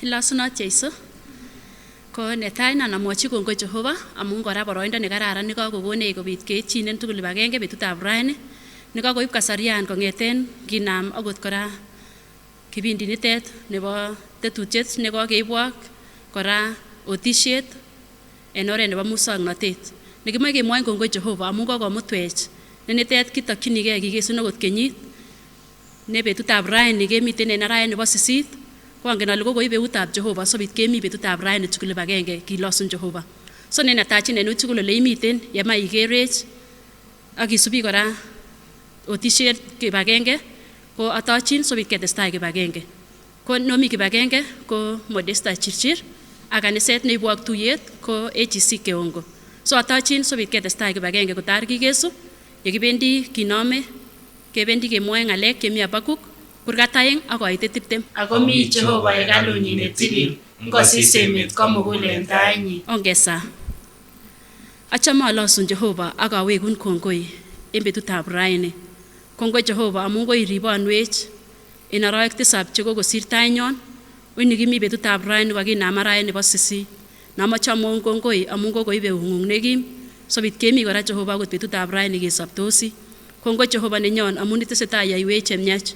Ilasunot Jeiso ko netai namwochi kongoi Jehova amun kora boroindo nekararan nekakokonech kobit keitchinen tugul kibagenge betutab raini nekakoib kasarian kongeten kinam akot kora kipindi nitet nebo tetutiet nekakeibwok kora otisiet en oret nebo muswoknotet nekimoe kemwoin kongoi Jehova amun kakomutwech nenitet kitokyinigei kikesun akot kenyit ne betutab raini kemiten en arawet nebo 8 Wangen ale kokoib eutab Jehova sobit kemi betutab raini tugul kibagenge kilosun Jehova. So nenatachin en tugul ole imiten yema ikerech ak isubi kora otisiet kibagenge ko atochin sobit ketestai kibagenge. Ko nomi kibagenge ko Modesta Chirchir ak kaniset neibwok tuyet ko AGC Keongo. So atochin sobit ketestai kibagenge kotar kikesu yekibendi kinome kebendi kemwoe ngalek chemi Habakuk kurgat aeng ak koitet 20. Ako mi Jehova hekalunyin ne tilil, ngosis emet komugul en tainyin. Ongesa. Achame alosun Jehova ak awekun kongoi en betutab raini. Kongoi Jehova amun koiribonwech en arawek 7 chekokosir tainyon. Wini kimi betutab raini kokinam arawet nebo 8. Namache amwaun kongoi amun kokoibe eung'ung nekim sobit kemi kora Jehova akot betutab raini kesoptosi. Kongoi Jehova nenyon amun itesetai yaiwech chemiach.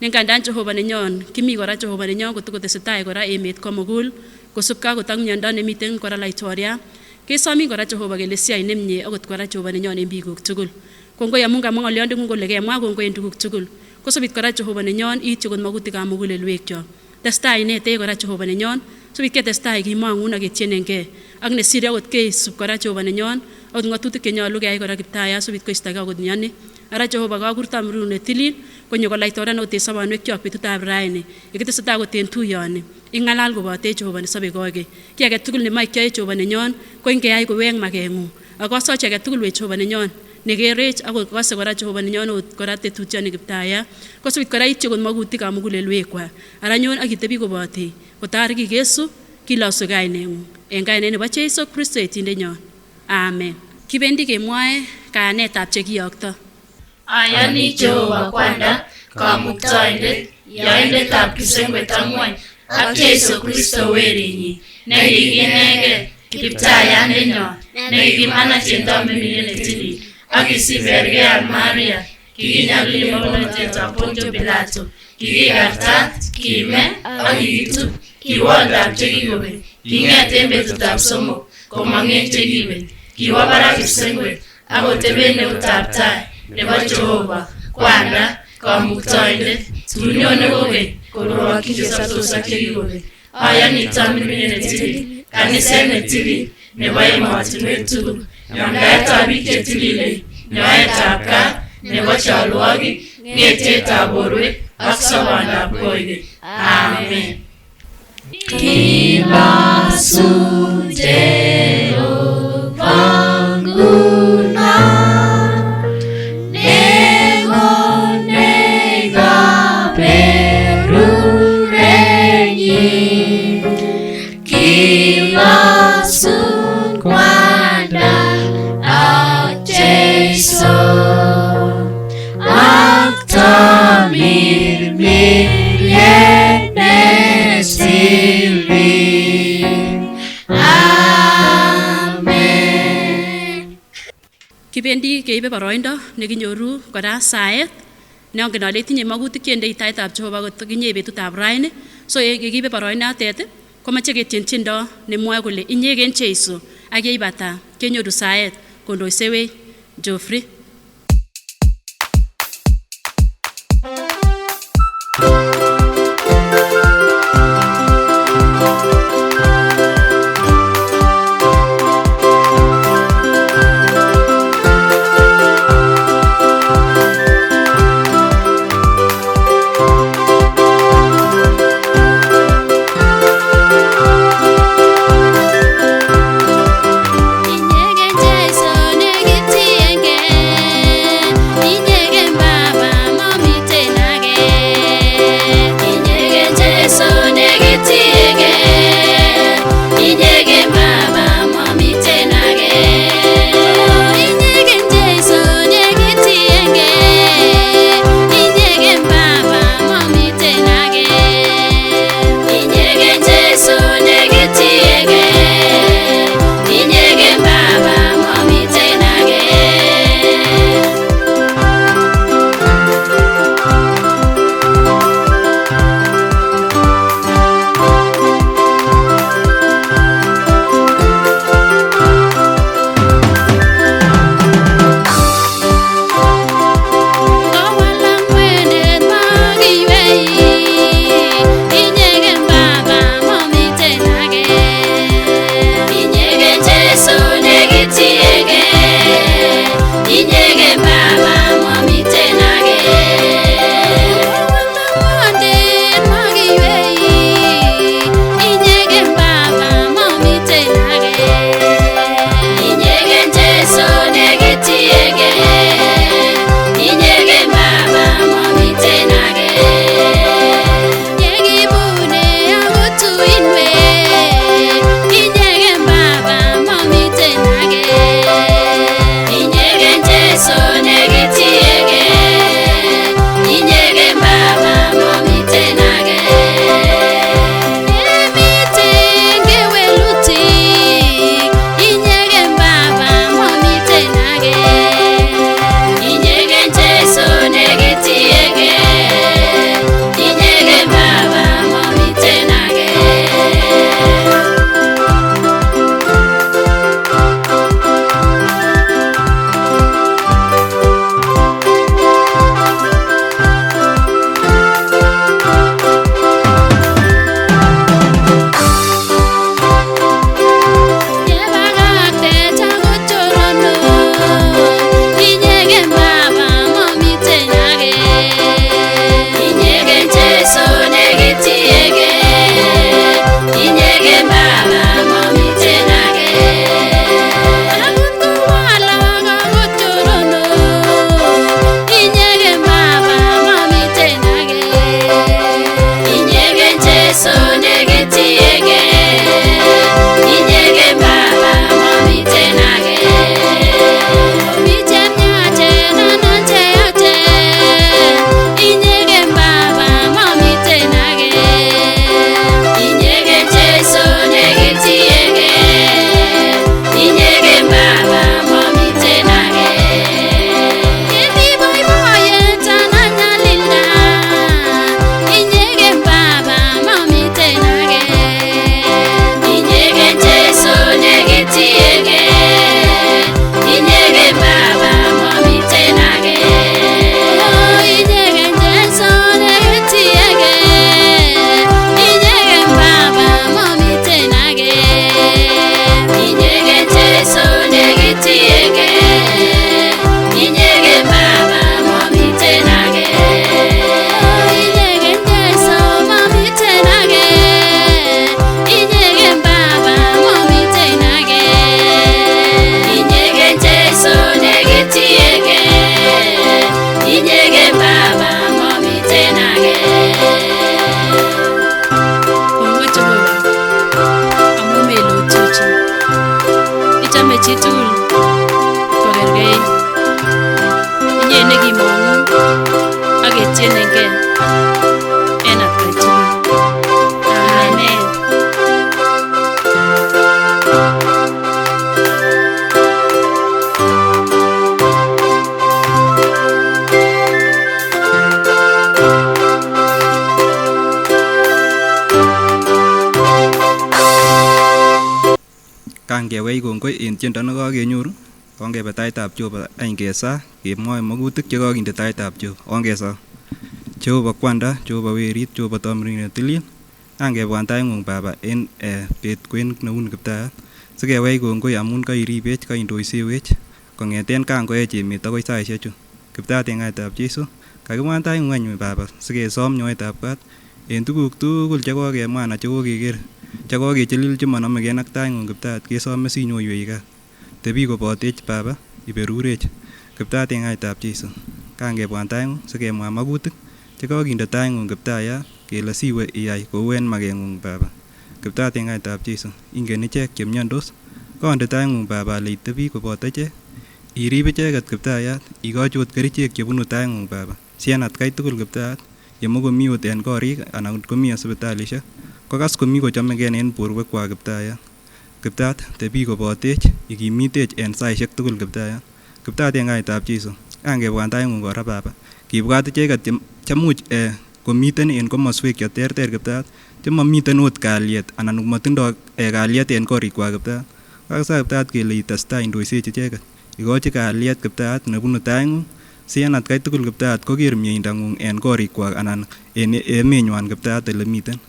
Nengandan Jehova nenyon kimi kora Jehova nenyon kotokotesetai kora emet komugul kosubkei akot ak miondo nemiten kora Laitoriat. Kesomin kora Jehova kele siyai nemie akot kora Jehova nenyon en biikuk tugul. Kongoi amun kamwa ng'olyondeng'ung kole kemwa kongoi en tuguk tugul. Kosobit kora Jehova nenyon iityi kot magutikab mugulelwekyok. Testai inetech kora Jehova nenyon sobit ketestai kimong'un ak ketienengei ak nesire akot keisub kora Jehova nenyon akot ng'atutik chenyolu keyai kora Kiptaiyat sobit koistogei akot mioni. Ara Jehova kakurto murut netilil konyo kolaitorian akot en sobonwekyok betutab raini yekitesetai akot en tuyoni. Ing'alal kobotech Jehova nesobe koikeny. Ki age tugul nemoe kiyoe Jehova nenyon ko ingeyai kowek makeng'ung. Ak asochi age tugul we Jehova nenyon nekerech akot kose kora Jehova nenyon akot kora tetutioni Kiptaiyat. Kosubit kora ityi kot magutikab mugulelwekwak. Ara nyon ak itebi kobotech kotar kikesu kilosu kaineng'ung. En kainet nebo Jeiso Kristo etindenyon. Amen. Kibendi kemwoe kayanetab chekiyokto. Ayani Jehova kwanda, Kamuktoindet, yoindetab kipsengwet ak ng'wony, ak Jeiso Kristo werinyin, nekikinege, Kiptaiyat nenyon, nekikimana tiendo memining netilil, ak kisibergei ak Maria, kikinyalili bolotetab Pontio Pilato, kikikartat, kiime, ak kikitub, kiwoldab chekikobek, king'et en betutab somok, komong en chekibek, kiwo barak kipsengwet, ak koteben eutab tai nebo Jehova, kwanda, Kamuktoindet, tun nyone kokeny, korwokyin chesoptos ak chekikobek. Ayani tamirmiriet netilil, kaniset netilil, nebo emotinwek tugul, yamdaetab biik chetililen, nyoetab kat, nebo chalwogik, ng'etietab borwek, ak sobondab koikeny. Amen. Kilasu Jehova ngunon, Kilasun kwanda ak Jeiso, ak tamirmiriet netilil. Amen. Kibendi keibe boroindo nekinyoru kora saet neongen ale itinye magutik chendei taitab Jehova kotokinye betutab raini. So yekibe boroindotet komoche ketien tiendo nemwoe kole inyegen Jeiso ak yeibata kenyoru saet kondoisewech Geoffrey. Inyegen Jeiso nekitienge nekitiege, inyege Baba, mamiten age. Miten yachen anan cheyachen, inyege Baba, mamiten age. Inyege Jesu nekitiege, inyege Baba, mamiten age. Kemi boiboiyet anan nyalilda, inyege Baba, mamiten age. Inyege Jesu nekitiege, inyege Baba, mamiten age. Oh, inyege Jesu nekitiege, inyege Baba, mamiten age. Inyege Jesu nekitiege, inyege Baba, mamiten age. Oh, inyege Jesu mamiten age, inyege Baba, mamiten age. Inyege Jesu nekitiege, inyege Baba, mamiten age. Kongoi Jehova amu melutyochi. Ichame chitugul kokerkeit. Inye nekimong'u ak ketienengei en atkai tugul. Amen. Kangewech kongoi en tiendo nekakenyoru, kongebe taitab Jehova any kesa kemwoe makutik chekakinde taitab Jehova. Ongesa. Jehova kwanda, Jehova werit, Jehova tamirmir netilil. Angebwan taing'ung Baba en bet kwen neun Kiptayat. Sikewech kongoi amun kairibech, kaindoisewech kong'eten kangoech emet akoi saisiechu. Kiptayat en kaitab Jesu, kakibwan taing'ung any Baba sikesom nyoetab kat en tuguk tugul chekokemwa anan chekokeker chekokechilil chemonomegei ak taing'ung Kiptayat, kesome sinyoiwech kat. Tebi kobotech Baba, iberurech. Kiptayat en kaitab Jesu, kangebwan taing'ung sikemwa makutik chekokinde taing'ung Kiptayat kele siwe iyai kou en makeng'ung Baba. Kiptayat en kaitab Jesu, ingen ichek chemiondos, konde taing'ung Baba ale itebi koboto ichek, irib icheket Kiptayat, ikochi ot kerichek chebunu taing'ung Baba, si en atkai tugul Kiptayat, yemokomi ot en korik anan komi en sipitalisiek, kokas komi kochomegei en borwekwak Kiptayat. Kiptayat, tebi kobotech, ikimitech en saisiek tugul Kiptayat. Kiptayat en kaitab Jesu, kangebwan taing'ung kora Baba, kibwat icheket chemuch komiten en komoswek cheterter Kiptayat, chemomiten ot kalyet anan komotindoi kalyet en korikwak Kiptayat. Kakisa Kiptayat kele itestai indoisechi icheket, ikochi kalyet Kiptayat nebunu taing'ung, si en atkai tugul Kiptayat koker mieindang'ung en korikwak anan en emenywan Kiptayat elemiten.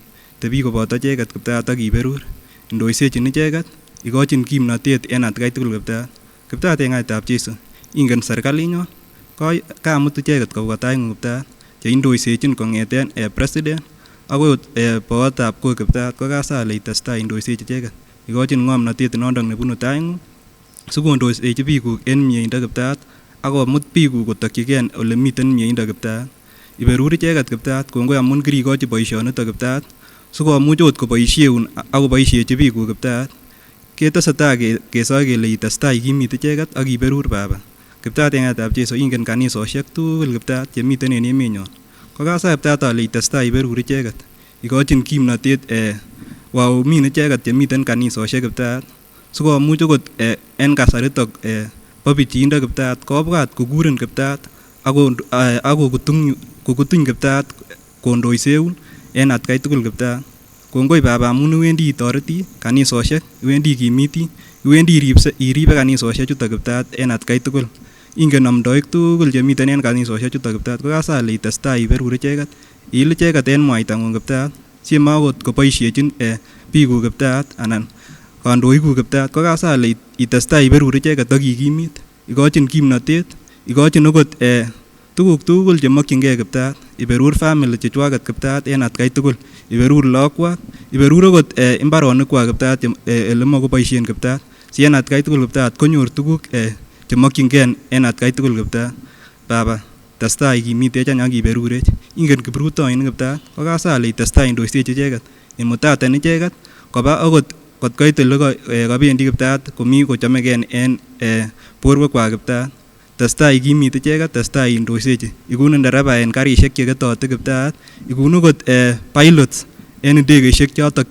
Tebi koboto icheket Kiptayat ak iberur, indoisechin icheket, ikochin kimnotet en atkai tugul Kiptayat. Kiptayat en kaitab Jesu, ingen serikalinyon, kamut icheket kobwa taing'ung Kiptayat, cheindoisechin kong'eten president akoi boyotab kok Kiptayat, kokasa ale itestai indoisechi icheket, ikochin ng'omnotet nondon nebunu taing'ung, sikondoisechi biikuk en mieindo Kiptayat, akomut biikuk kotokyigei ole miten mieindo Kiptayat. Iberur icheket Kiptayat, kongoi amun kirikochi boisionito Kiptayat, sikomuch ot koboisieun ak koboisiechi biikuk Kiptayat. Ketesetai kesoe kele itestai ikimit icheket ak iberur Baba. Kiptayat en kaitab Jesu, ingen kanisosiek tugul Kiptayat chemiten en emenyon, kokasa Kiptayat ale itestai iberur icheket, ikochin kimnotet waumin icheket chemiten kanisosiek Kiptayat, sikomuch okot en kasaritok bo bichindo Kiptayat kobwat kokurin Kiptayat ak kokutuny Kiptayat kondoiseun en atkai tugul Kiptayat. Kongoi Baba amun iwendi itoreti kanisosiek, iwendi ikimiti, iwendi iribe kanisosiek chuto Kiptayat en atkai tugul. Ingen amdoik tugul chemiten en kanisosiek chuto Kiptayat, kokasa ale itestai iberur icheket, iil icheket en mwaitang'ung Kiptayat, si makot koboisiechin biikuk Kiptayat anan kandoikuk Kiptayat, kokasa ale itestai iberur icheket ak ikimit, ikochin kimnotet, ikochin okot tuguk tugul chemokyingei Kiptayat, iberur family chechwaket Kiptayat en atkai tugul, iberur lakwak, iberur okot imbaronikwak Kiptayat ele makoboisien Kiptayat, si en atkai tugul Kiptayat konyor tuguk chemokyingei en atkai tugul Kiptayat. Baba, testai ikimitech any ak iberurech, ingen kiprutoinik Kiptayat, kokasa ale itestai indoisechi icheket, imutaten icheket koba akot kot koit ole kabendi kiptayat komii kochomegei en borwekwak kiptayat. Testai ikimit icheket, testai indoisechi. Ikunu ndereba en karisiek cheketote kiptayat, ikunu kot pilots en ndegeisiek chotok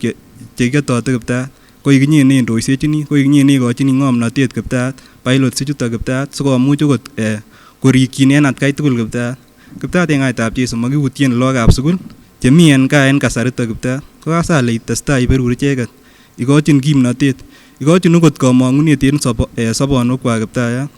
cheketote kiptayat. Koik inye ne indoisechini, koik inye ne ikochini ng'omnotet kiptayat, pilots ichutok kiptayat sikomuch okot korikyin en atkai tugul kiptayat. Kiptayat en kaitab Jesu makiutien lagokab sugul chemi en gaa en kasariton kiptayat. Kokase ale itestai iberur icheket, ikochin kimnotet, ikochin okot komong'unet en sobonuekwak kiptayat.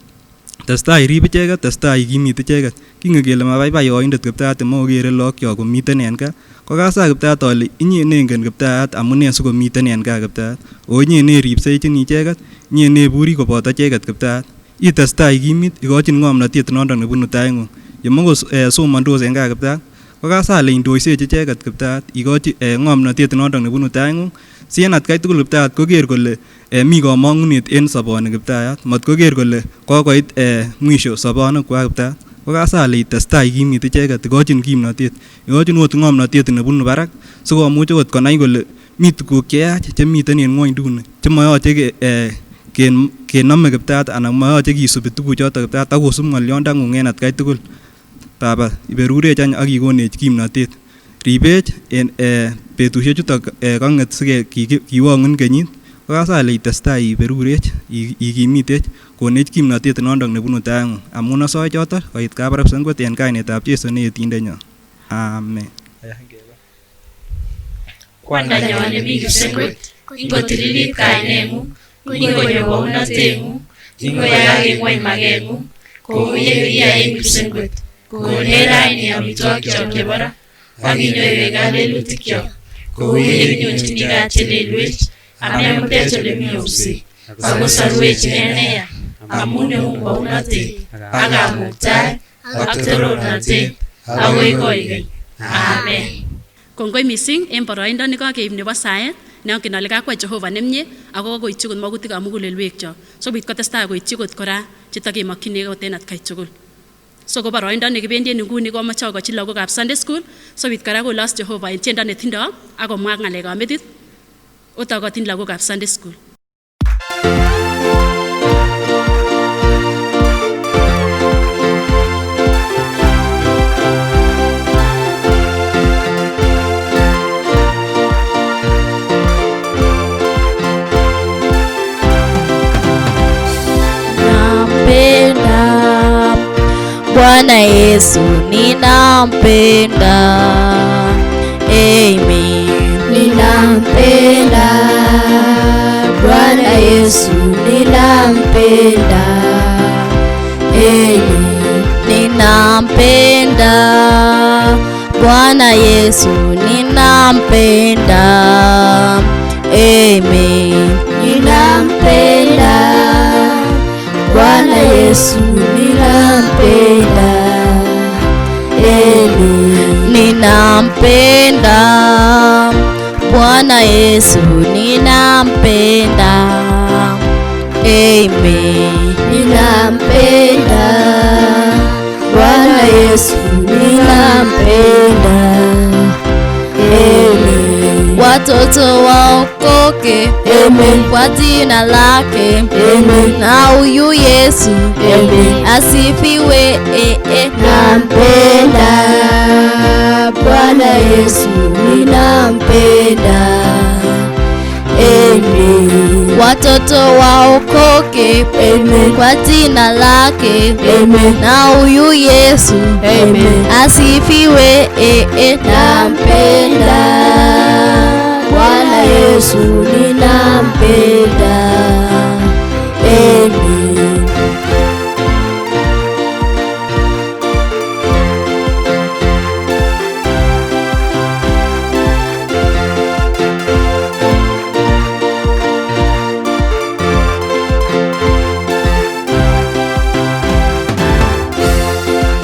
Testai irib icheket, testai ikimit icheket. Kingen kele mabaibai yoindet kiptayat mokokere logokyok komiten en gaa. Kokase kiptayat ale inye nengen kiptayat amune sikomiten en gaa kiptayat. O inye ne ripsechini icheket, inye ne iburi koboto icheket kiptayat. Itestai ikimit, ikochin ng'omnotet noton nebunu taing'ung. Yemokosomondos en gaa kiptayat, kokase ale indoisechi icheket kiptayat, ikochi ng'omnotet noton nebunu taing'ung. Si en atkai tugul kiptayat koker kole mi komong'unet en soboni kiptayat, mat koker kole kokoit mwisho sobonuekwak kiptayat. Kokase ale itestai ikimit icheket, ikochin kimnotet, ikochin ot ng'omnotet nebunu barak sikomuch okot konai kole mi tuguk cheyach chemiten en ng'wonduni chemoyoche kenome kiptayat anan moyoche kisubi tuguchoton kiptayat ak kosub ng'olyondang'ung en atkai tugul. Baba, iberurech any ak ikonech kimnotet. Ribech en betusiek chuton kong'et kiwong'un kenyit. Kokase ale itestai iberurech, ikimitech, konech kimnotet noton nebunu taing'ung. Amun asoe choton koit kabarapsengwet en kainetab Jesu ne Yetindenyon. Amen. Kwandanyon nemi kipsengwet, ingotililit kaineng'ung, ingonyo kounoteng'ung, ingoyaak en ng'wony mageng'ung, kou yekiyai en kipsengwet. Konech raini amitwogikyok chebo ra, ak inyoiwech kalelutikyok, kou yekinyonjini katelelwech, amemutech ole mi yomset, ako sorwech en neya, amun eung bounotet, ak kamuktaet, ak torornatet, akoi koikeny. Amen. Kongoi mising en boroindo nekakeib nebo saet neongen ale kakwai Jehova nemie ako koityi kot magutikab mugulelwekyok sikobit kotestai koityi kot kora chetokemokyinigei kot en atkai tugul. So ko boroindo nekibendi en nguni komoche akochi lagokab Sunday school sikobit kora kolos Jehova en tiendo netindoi ak komwa ng'alekab metit otokotin lagokab Sunday school. Bwana Yesu ninampenda, amen. Ninampenda Bwana Yesu ninampenda, amen. Ninampenda Bwana Yesu ninampenda, amen. Ninampenda Bwana Yesu ninampenda, amen. Ninampenda Bwana Yesu ninampenda, amen. Ninampenda Bwana Yesu ninampenda, amen. Watoto waokoke, amen, kwa jina lake, amen. Na huyu Yesu, amen, asifiwe, nampenda Bwana Yesu ninampenda, amen. Watoto waokoke, amen, kwa jina lake, amen. Na huyu Yesu, amen, asifiwe, nampenda Bwana Yesu ninampenda, amen.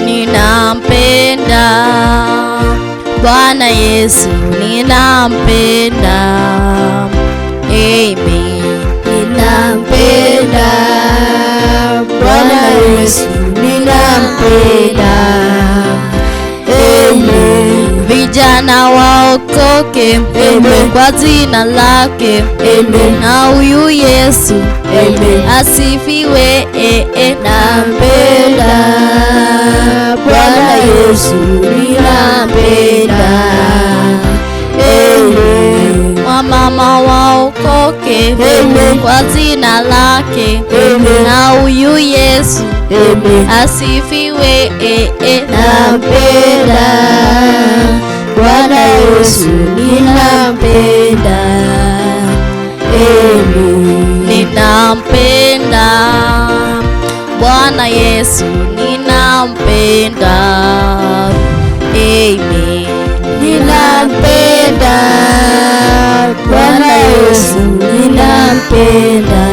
Ninampenda Bwana Yesu ninampenda, amen. Ninampenda Bwana Yesu ninampenda, amen. vijana waokoke kwa jina lake, na huyu Yesu asifiwe. Nampenda Bwana Yesu, ninampenda. Wamama waokoke kwa jina lake, na huyu Yesu asifiwe. Nampenda Bwana Yesu, ninampenda. Ninampenda Bwana Yesu, ninampenda. Amen. Ninampenda Bwana Yesu, ninampenda.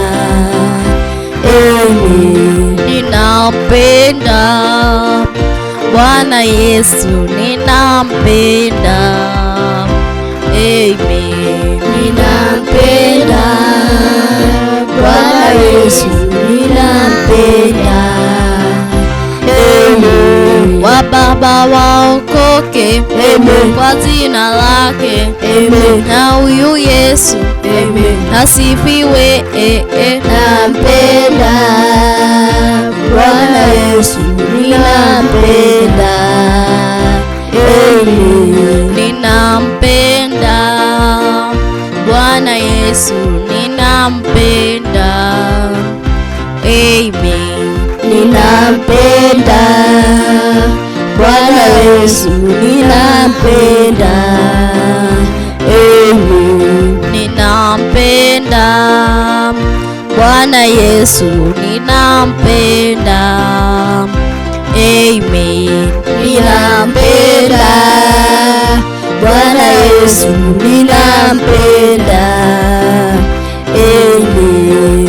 Amen. Ninampenda Bwana Yesu, ninampenda. Amen. Ninampenda Bwana Yesu, ninampenda. Amen. Wababa waokoke kwa jina lake, na huyu Yesu asifiwe. Nampenda Bwana Yesu, ninampenda. Ninampenda Bwana Yesu, ninampenda. Amen. Ninampenda Bwana Yesu, ninampenda. Amen. Ninampenda Bwana Yesu, ninampenda. Amen. Ninampenda Bwana Yesu, ninampenda. Amen.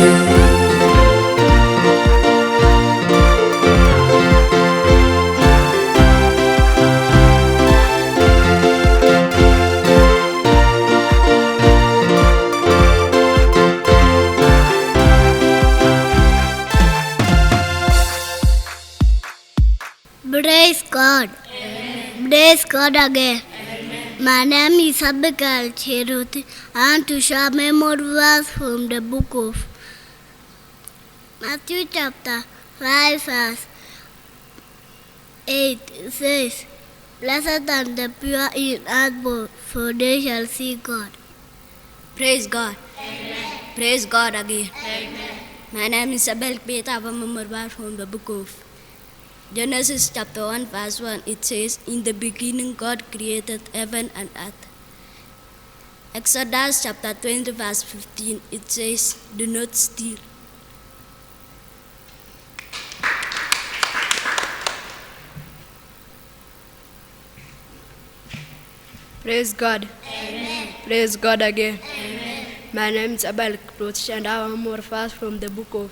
Praise God. Amen. Praise God again. Amen. My name is Abigail Cheruti. I want to share memory verse from the book of Matthew chapter 5 verse 8. It says, "Blessed are the pure in heart, for they shall see God." Praise God. Amen. Praise God again. Amen. My name is Abel Peter. I have a memory verse from the book of Genesis chapter 1 verse 1. It says, "In the beginning God created heaven and earth." Exodus chapter 20 verse 15. It says, "Do not steal." Praise God. Amen. Praise God again. Amen. My name is Abel Krotish, and I have more verse from the book of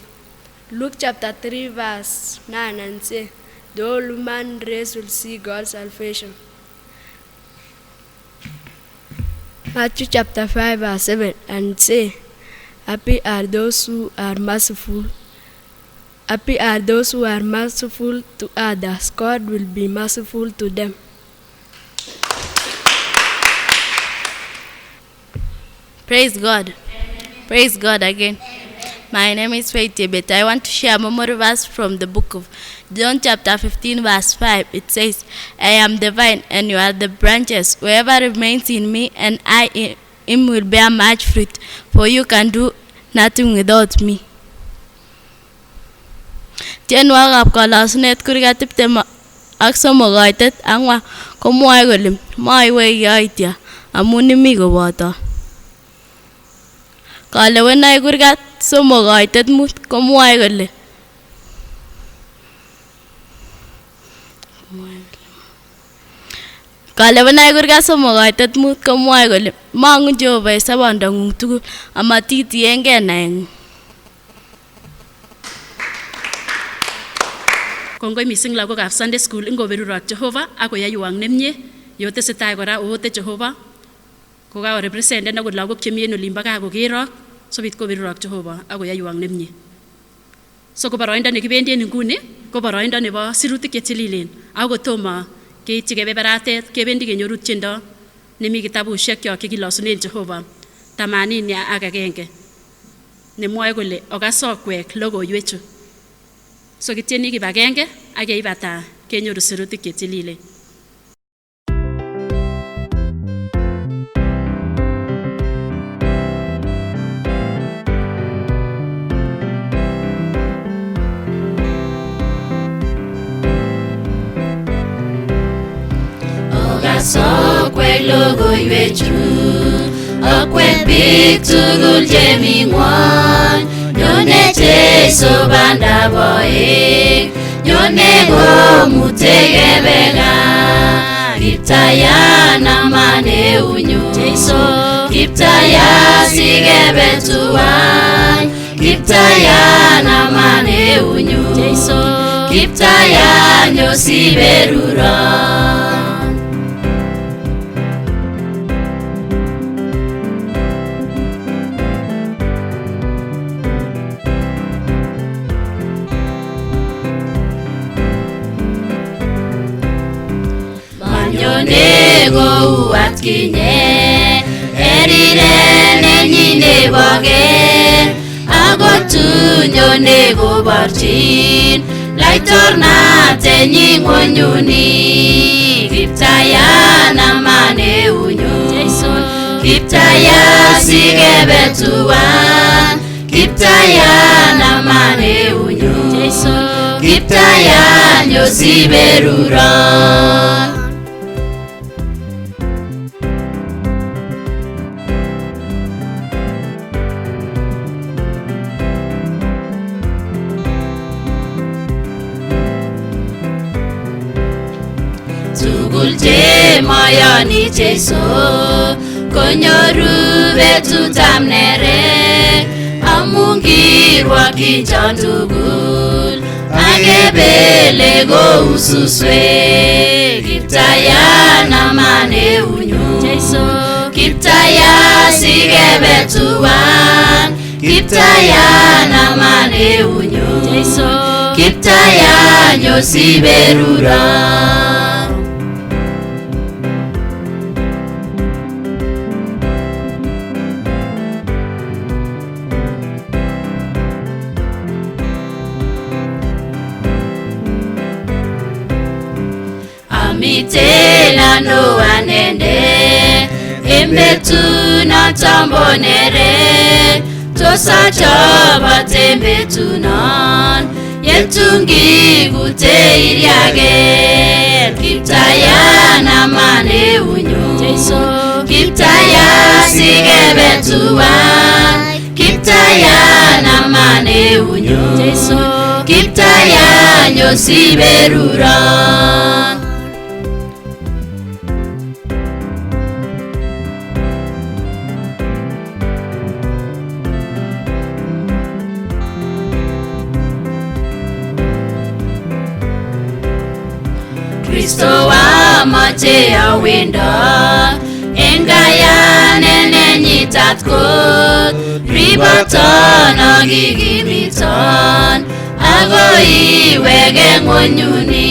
Luke chapter 3 verse 9 and say, "The whole human race will see God's salvation." Matthew chapter 5 verse 7 and say, "Happy are those who are merciful. Happy are those who are merciful to others. God will be merciful to them." Praise God. Amen. Praise God again. My name is Faith Tibet. I want to share a memory verse from the book of John chapter 15 verse 5. It says, "I am the vine and you are the branches. Whoever remains in me and I in him will bear much fruit, for you can do nothing without me." Tienwokikab kalasunet kurgat 23 koitet angwan komwoe kole moiwei yoityo amun imi koboto. Kalewenoik kurgat 3 koitet 5 komwoe kole Kalewenoik kurgat 3 koitet 5 komwoe kole mong'u Jehova en sobondong'ung tugul amatitiengei naeng'ung. Kongoi mising lagokab Sunday School ingoberurok Jehova akoyaiwok nemie yotesetai kora oote Jehova kokakorepresenten akot lagok chemi en olimbo gaa kokerok sobit koberurok Jehova akoyaiwok nemie. So ko boroindo nekibendi en nguni ko boroindo nebo sirutik chetililen ako kotomo keityi kebeberatet kebendi kenyoru tiendo nemi kitabushek chekilosunen Jehova 81 nemwoe kole okasokwek logoiwechu. So kitieni kibagenge ak yeibata kenyoru sirutik chetililen. Okasokwek logoiwechu okwek biik tugul chemi ng'wony. Nyone Jeiso bandab oeng, nyone komute kebe gaa. Kiptayan aman eunyu Jeiso, Kiptayan sikebe tuwai. Kiptayan aman eunyu Jeiso, Kiptayan nyo siberuron. Nyone go atkinye erire nenyine boge agotu nyone go barchin laitorna tenyi ngonyuni. Kiptayan amane unyu Jeiso, Kiptayan sikebe tuwan. Kiptayan amane unyu Jeiso, Kiptayan nyo siberuron. Tugul chemoyoni Jeiso konyoru betutab nerek amun kirwokyin tugul akebele kou suswek. Kiptayan aman eunyu Jeiso, Kiptayan sikebe tuwan. Kiptayan aman eunyu Jeiso, Kiptayan nyo siberuron. Mitela no anende embetu na tambonere tosa chaba tembetu non yetungi gute iriage. Kiptayan amane unyu Jeiso, Kiptayan sikebe tuwan. Kiptayan amane unyu Jeiso, Kiptayan nyo siberuron. Kristo amache awendo engayan enenyitat kot riboton akikimiton agoi iwege ngonyuni.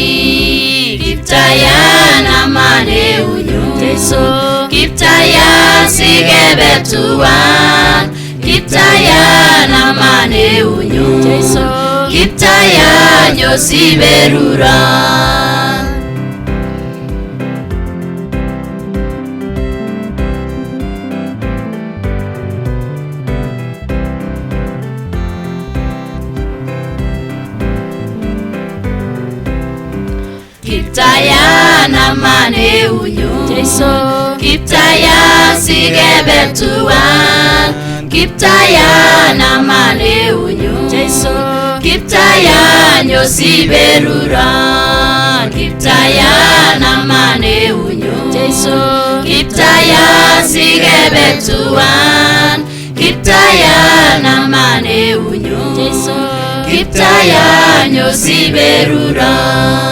Kiptayan aman eunyu Jeiso, Kiptayan sikebe tuwan. Kiptayan aman eunyu Jeiso, Kiptayan nyo siberuron. Kiptayan aman eunyu Jeiso, Kiptayan sikebe tuwan. Kiptayan aman eunyu Jeiso, Kiptayan nyo siberuron. Kiptayan aman eunyu Jeiso, Kiptayan sikebe tuwan. Kiptayan aman eunyu Jeiso, Kiptayan nyo siberuron.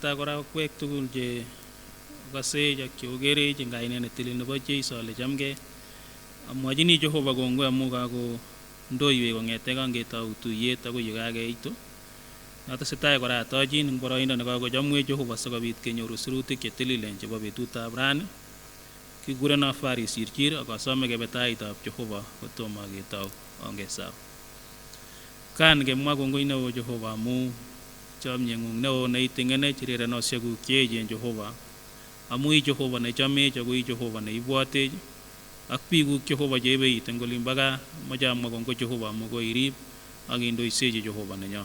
kata kora kwek tugul je kasej ak chogerech eng kainet netilil nebo Jeiso ale chamgei. Amwachini Jehova kongoi amu kako ndoiwech kong'ete kangetou tuyet akoi yu kakeitu. Natesetai kora atochin eng boroindo nekakochamwech Jehova sikobit kenyoru sirutik chetililen chebo betutab rani. Kigureno Faris Chirchir ak asome kebe taitab Jehova kotomo ketou ongesau. Kan kemwa kongoi neo Jehova amu chomyeng'ung neo neitingenech urerenosiekuk cheechen Jehova. Amu ii Jehova nechomech ako ii Jehova neibwatech ak biikuk Jehova chebeit eng olin bo gaa. Moche amwa kongoi Jehova amu koirib ak indoisechi Jehova nenyo.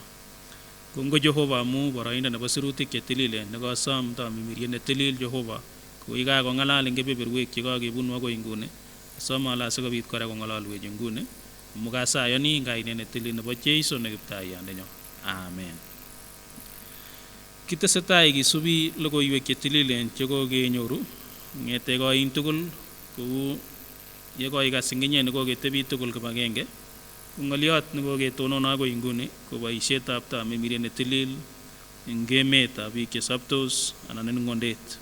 Kongoi Jehova amu boroindo nebo sirutik chetililen nekasom tamimiriet netilil Jehova koi kakong'alal eng kebeberwek chekakebunu akoi nguni. Asome ale asikobit kora kong'ololwech nguni amu kasayani eng kainet netilil nebo Jeiso ne Kiptaiyandenyo. Amen. Kitesetai kisubi logoiwek chetililen chekokenyoru ng'ete koin tugul kou yekoikas ing inye nekoketebi tugul kibagenge. Ng'oliot nekoketonon akoi nguni ko boisietab tamimiriet netilil eng emetab biik chesoptos anan eng ng'ondet.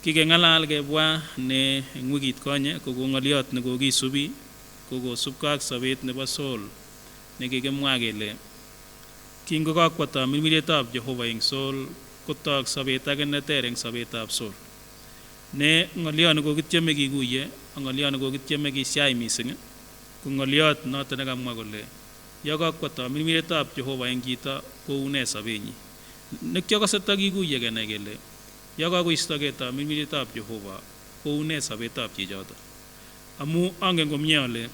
Kikeng'alal kebwa ne eng wikit konye ko ng'oliot nekokisubi kokosubkei ak sobet nebo Saul nekikimwa kele kingokakwo tamimurietab Jehova eng Saul kotok sobet age neter eng sobetab Saul. Ne ng'oliot nekokityeme kikuye ak ng'oliot nekokityeme kisyai mising ko ng'oliot noto nekamwa kole yakakwo tamimurietab Jehova eng chito koune sobenyi. Nekyakase takikuye kenai kele yakakoistogei tamimurietab Jehova koune sobetab chichoto. Amu angen komye ale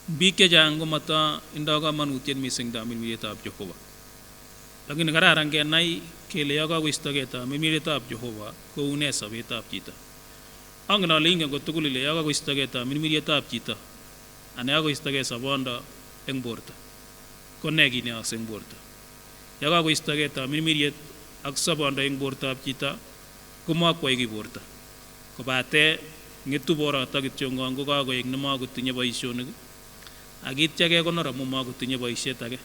biik chechang komata indoi kamanutiet mising tamimurietab Jehova. Lakini kararan kenai kele yakakoistogei tamimurietab Jehova koune sobetab chito. Angen ale ingen kotugul ile yakakoistogei tamimurietab chito anan yakakoistogei sobondo eng borto ko ne kit neyookse eng borto. Yakakoistogei tamimuriet ak sobondo eng bortoab chito komakwai kiy borto kobate ng'etu boroto kityo ngon ko kakoek nemakotinye boisionik ak itya kekonor amu makotinye boisiet age.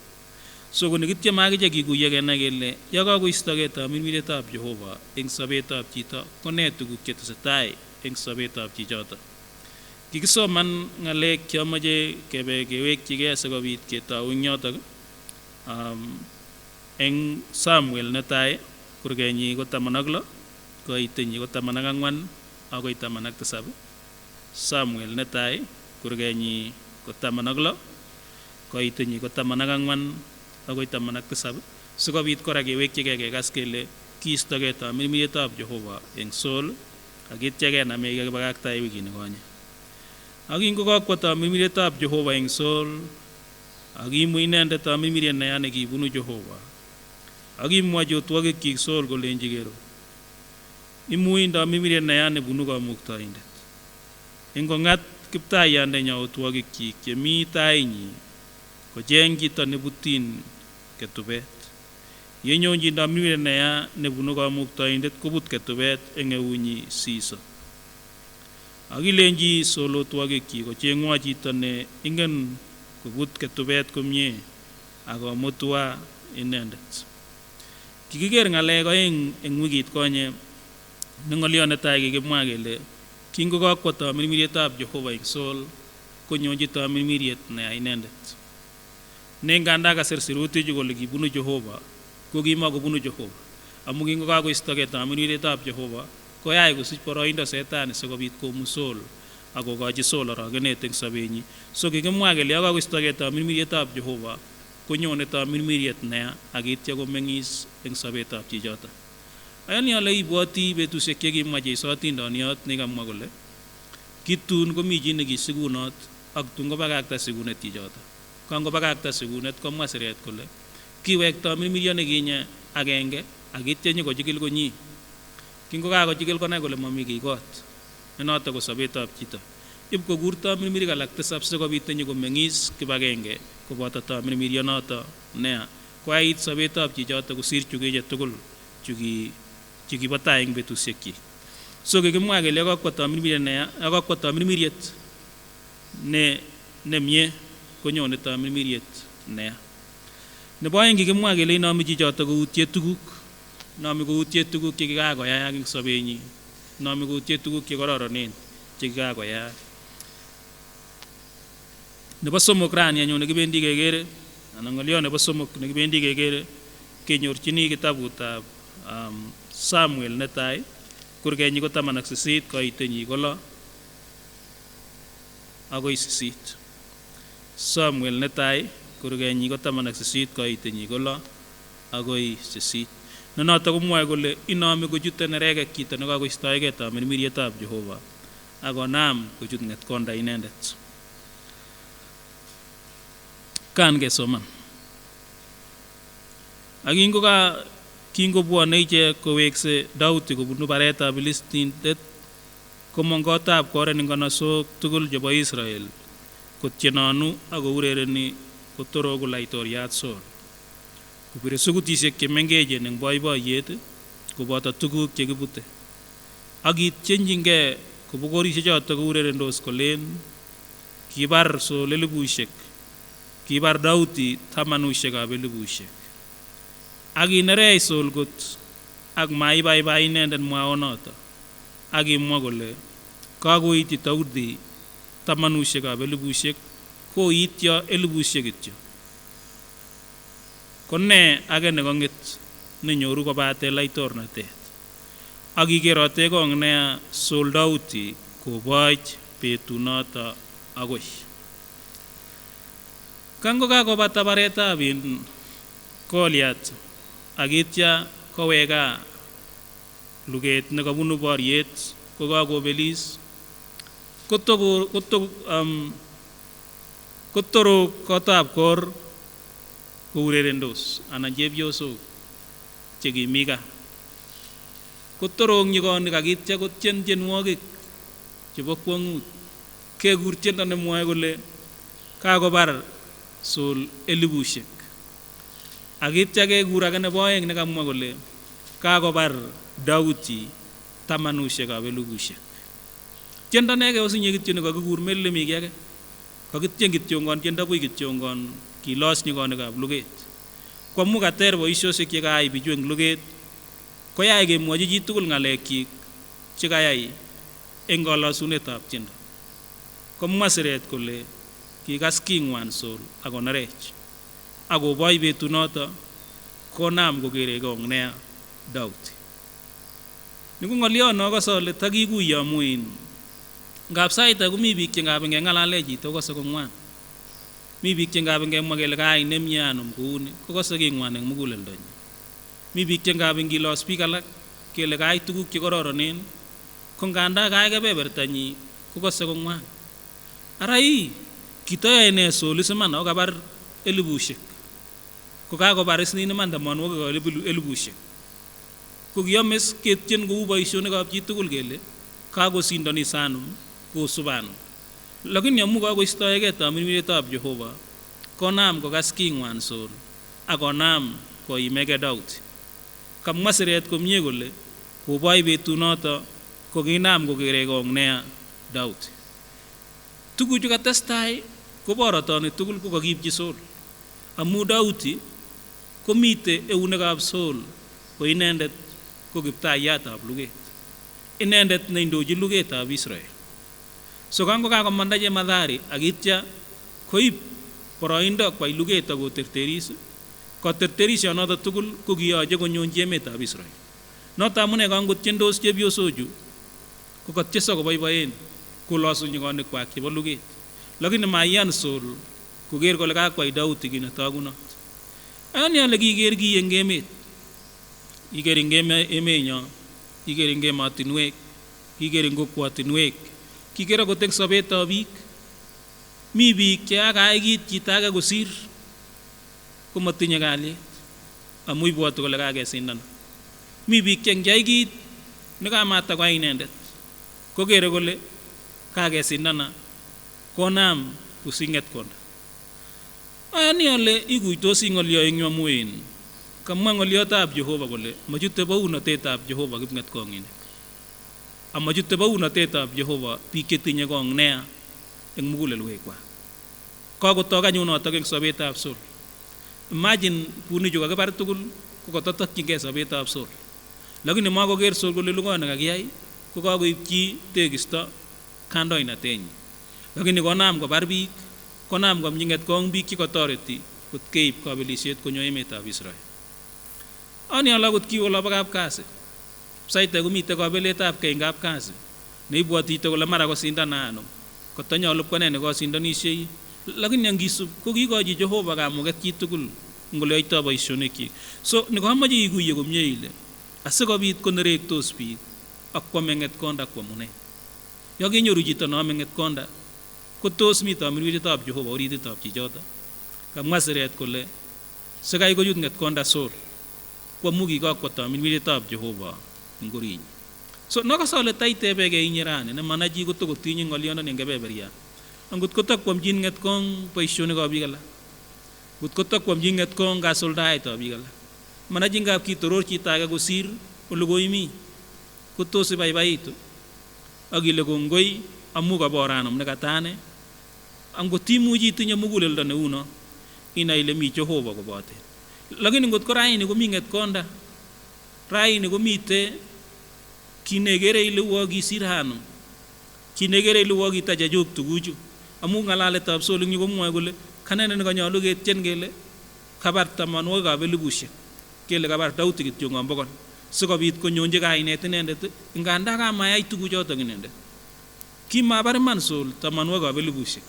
So konekityeme akiche kikuye kenai kele yakakoistogei tamimurietab Jehova eng sobetab chito ko ne tuguk chetesetai eng sobetab chichoto. Kikisoman ng'alek cheamache kebe kewekchigei sikobit ketou eng yotok eng Samuel netai kurgenyi ko 16 koitenyi ko 14 akoi 17. Samuel netai kurgenyi ko 16 koitenyi ko 14 akoi 17 sikobit kora kewekchigei kekas kele kiistogei tamimurietab Jehova eng Saul ak itya kename kebakaktae wikit nekonye. Ak ingokakwo tamimurietab Jehova eng Saul ak imu inendet tamimuriet neya nekibunu Jehova ak imwochi otwogikyik Saul kolenji kero imui tamimuriet neya nebunu Kamuktaindet. Ingong'at Kiptaiyandenyo otwogikyik chemi tainyi kocheng chito nebutyin ketubet. Yenyonji tamimuriet neya nebunu Kamuktaindet kobut ketubet eng eunyi siso. Ak ilenji Saul otwogikyik kocheng'wa chito ne ingen kobut ketubet komye ak komutwa inendet. Kikiker ng'alek oeng eng wikit konye. Ne ng'oliot netai kikimwa kele kingokakwo tamimurietab Jehova eng Saul konyonji tamimuriet neya inendet. Ne nganda kasir sirutichu kole kibunu Jehova ko kimakobunu Jehova amu kingokakoistogei tamimurietab Jehova koyai kosich boroindo Setani sikobit komu Saul ak kokochi Saul orogenet eng sobenyi. So kikimwa kele yakakoistogei tamimurietab Jehova konyone tamimuriet neya ak itya komeng'is eng sobetab chichoto. Ayani ale ibwoti betusiek chekimwa Jeiso atindoniot nekamwa kole kitun komi chi nekisigunot ak tun kobakakta sigunet chichoto. Kangobakakta sigunet komwa siret kole kiwek tamimuriet nekinye agenge ak itya nyikochikil konyi. Kingokakochikil konai kole mami kiy kot nenoto ko sobetab chito. Ib kokur tamimuriek alak 7 sikobit nyikomeng'is kibagenge koboto tamirmirionoto neya koait sobetab chichoto kosir chukiche tugul chukibo tai eng betusiekchi. So kikimwa kele yakakwo tamirmiriet neya, yakakwo tamirmiriet nemie konyone tamirmiriet neya. Nebo aeng kikimwa kele inami chichoto koutye tuguk nome koutye tuguk chekikakoyayak eng sobenyin, nome koutye tuguk chekororonen chekikakoyayak. Nebo somok rani anyun nekibendi kekere, anan ng'olyo nebo somok nekibendi kekere, kenyorchini kitabutab Samuel netai, kurgenyi ko 18, koitenyi ko 6 agoi 8. Samuel netai, kurgenyi ko 18, koitenyi ko 6 agoi 8. Nenoto komwoe kole inome kochute neregek chito nekakoistoegei tamirmirietab Jehova akonam kochut ng'etkonda inendet. Kan kesoman. Ak kingobwone ichek kowekse Daudi kobunu baretab Filistindet, komong kotab koren eng kanasok tugul chebo Israel kotienonu ak kourereni kotoroku laitoriat Saul. Kopire sukutisiek chemengechen eng boiboiyet koboto tuguk chekibute. Ak kityenjingei kobokorisiechoto kourerendos kolen kibar Saul 1000, kibar Daudi 10,000. Ak kinerei Saul kot ak maibaibai inendet mwaonoto, ak kimwa kole kakoityi Daudi 10,000, koityo 1000 kityo. Ko ne age nekong'et nenyoru kobate laitornatet. Ak kikerote kong nea Saul Daudi koboch betunoto agoi. Kango kakobata baretab Goliath, ak itya koweka luget nekabunu boriet kokakobelis, kotorok kotab kor kourerendos anan chepyosok chekimi gaa. Kotorok nyikonik ak itya kotien tienwogik chebo kwong'ut. Kekur tiendo nemwoe kole kakobar Saul 1000. Ak itya kekur age nebo oeng nekamwa kole kakobar Daudi 10,000. Tiendo neke osinye kityo nekakikur melemi ki age. Kakityen kityongon tiendo buch kityongon kilos nyikonikab luget. Kwamu kater boisiosiek chekayai bichu eng luget, koyai kemwochi chitugul ng'alekyik chekayai eng kalosunetab tiendo. Komwa siret kole kikas king'wan Saul akonerech, akoboch betunoto konam kokere kong nea Daudi. Niku ng'olyo nokose ole takikuiyo amu ngap sait age komi biik che ngap ngeng'alale chito kokose kong'wan. Mi biik che ngap ngemwa kele kayai nemie anom kouni kokose king'wan eng muguleldonyi. Mi biik che ngap ngilos biik alak kele kayai tuguk chekororonen, ko nganda kayai kebebertanyi kokose kong'wan. Ara kitoyoe ne Saul iman ako kabar 1000, ko kakobar isnin iman 10,000, ko kiyomes ketyen kou boisionikab chitugul kele kakosindoni sanum kosubanum. Lakini amu kakoistoegei tamirmirietab Jehova, konam kokas king'wan Saul akonam koimege Daudi. Kamwa siret komie kole koboch betunoto kokinam kokere kong nea Daudi. Tuguchu katestai koborotoni tugul kokakiipchi Saul, amu Daudi komite eunekab Saul, ko inendet ko kiptaiyatab luget, inendet neindochin lugetab Israel. So kango kakomanda Jemathari ak itya koib boroindo kwai luget akoterteris, koterterisionoto tugul ko kiyoche konyonchi emetab Israel. Noto amune kangotiendos chepyosochu ko katieso koboiboen kolosu nyikonikwak chebo luget. Lakini maiyan Saul koker kole kakwai Daudi kit netogunot. Ayoni ale kiker ki eng emet, iker eng emenyo, iker eng emotinwek, iker eng kokwotinwek, kiker akot eng sobetab biik. Mi biik che akayai kit chito age kosir komatinye kalyet amu ibwoti kole kakesindana. Mi biik che ngiyai kit nekamatakwai inendet kokere kole kakesindana, konam kusing'et konda. Ayani ale ikuitosi ng'olyo eng yu amu kamwa ng'olyotab Jehova kole machute bounatetab Jehova kipng'etkong'inik, amachute bounatetab Jehova biik chetinye kong nea eng mugulelwekwak. Kakotok anyun notok eng sobetab Saul. Imagine bunichu kakibar tugul ko katatakyingei sobetab Saul. lakini makoker Saul kole lugo nekakiyai ko kakoipchi tekisto kandoinatenyi, lakini konam kobar biik, konam komnyinget kong biik chekatoreti kot keib kabelisiet konyo emetab Israel. Ani ala kot kiwo lobo kapkasi, saite komite kabeletab kei kapkasi neibwotite kole mara kosindana ano, kotanyolu kone nekosindanisiei, lakini angisub ko kikochi Jehova kamuget chitugul ngole yoitoi boisionikchik. So nikomoche ikuye komie ile asikobit konerektos biik ak kwame ng'etkonda kwamune. Yo kenyoru chito noame ng'etkonda ko tos mi tamirmiritab Jehova orititab chichoto. Kamwa siret kole sikai koyut ng'etkonda Saul kwamu kikakwo tamirmiritab Jehova eng orinyi. So nakasole taitebege inyerani ne manaji kotokotinye ng'olyondo eng kebeberia. Angot kotakwamjin ng'etkong boisionikab biik alak, ngot kotakwamjin ng'etkong kasuldaetab biik alak, manajin kap kitoror chito age kosir ole koimi, kotos ibaibaitu ak ile kongoi amu kaboranum nekatane. Angot imuchi itinye muguleldo neuno inai ile mi Jehova koboten. Lakini ngot ko raini komi ng'etkonda, raini komite kinegere ile uo kisir hanum, kinegere ile uo kitajajok tuguchu, amu ng'alaletab Saul ing yu komwoe kole kanene nekanyolu ketyen kele kabar 10,000 kele kabar Dauti kityo ng'om 100 sikobit konyonji kainet inendet, nganda kamayai tuguchoto inendet. Kimabar iman Saul 10,000,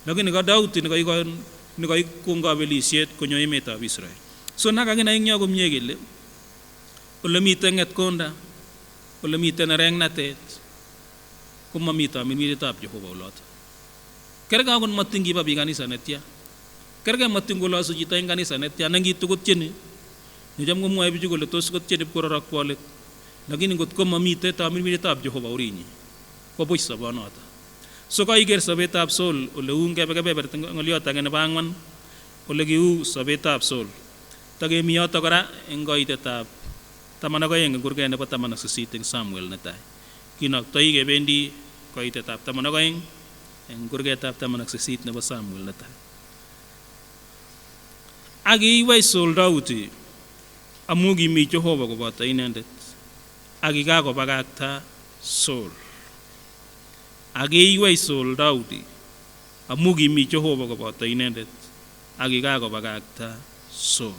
lakini ka Dauti nekaikon kabelisiet konyo emetab Israel. So nakakinai ing yo komie kele ole miten ng'etkonda, ole miten rengnatet, komami tamirmiritab Jehova oloto. Kerge akot matin kiba biik kanisa netya, kerge matin kolosu chito eng kanisa netya nengitu kotyeni necham komwoe bichu kole tos kotyeni pkororok polet, lakini ngot ko mamite tamirmiritab Jehova orinyi ko buch sobonoto. So kaiker sobetab Saul ole uu kebeberta ng'olyot age nebo 4 ole kiu sobetab Saul. Takemi yoto kora eng koitetab 12 eng kurget nebo 18 eng Samuel netai. Kinoktoi kebendi koitetab 12 eng kurgetab 18 nebo Samuel netai. Akiiwei Saul Dauti amu kimi Jehova koboto inendet, akikakobakakta Saul. Akiiwei Saul Dauti amu kimi Jehova koboto inendet, akikakobakakta Saul.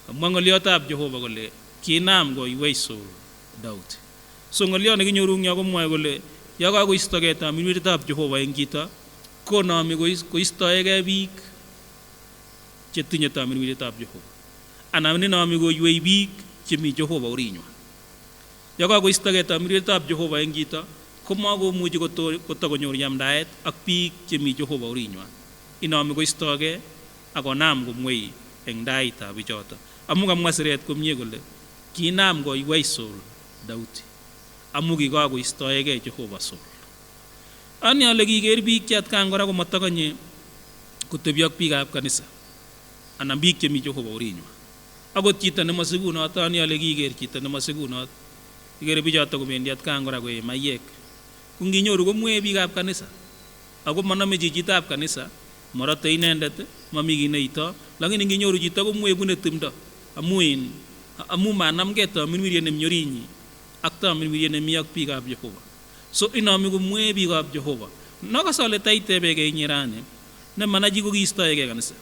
Kamwa ng'olyotab Jehova kole kinam koiwei Saul Dauti. So ng'olyot nekinyoru eng yo komwoe kole yo kakoistogei tamirmiritab Jehova eng chito, konami koistoegei biik chetinye tamirmiritab Jehova, anan inami koiwei biik chemi Jehova orinywa. Yo kakoistogei tamirmiritab Jehova eng chito, komakomuchi kotakonyor yamdaet ak biik chemi Jehova orinywa. Inami koistogei akonam komwei eng daitab bichoto. Amu kamwa siret komie kole kinam koiwei Saul Dauti amu kikakoistoegei Jehova Saul. Ani ale kiker biik che atkan kora komatakanye kotebi ak biikab kanisa anan biik chemi Jehova orinywa. Akot chito nemasikunot, ani ale kiker chito nemasikunot, ikere bichoto kobendi atkan kora koe mayek. Kunginyoru komwee biikab kanisa ako maname chichitab kanisa, marate inendet, mami kiy neito, lakini nginyoru chito komwee bune timdo amu manamgei tamirmiriet nemi orinyi ak tamirmiriet nemi ak biikab Jehova. So inami komwee biikab Jehova. Nakasole taitebege inyerani ne manaji kokiistoegei kanisa,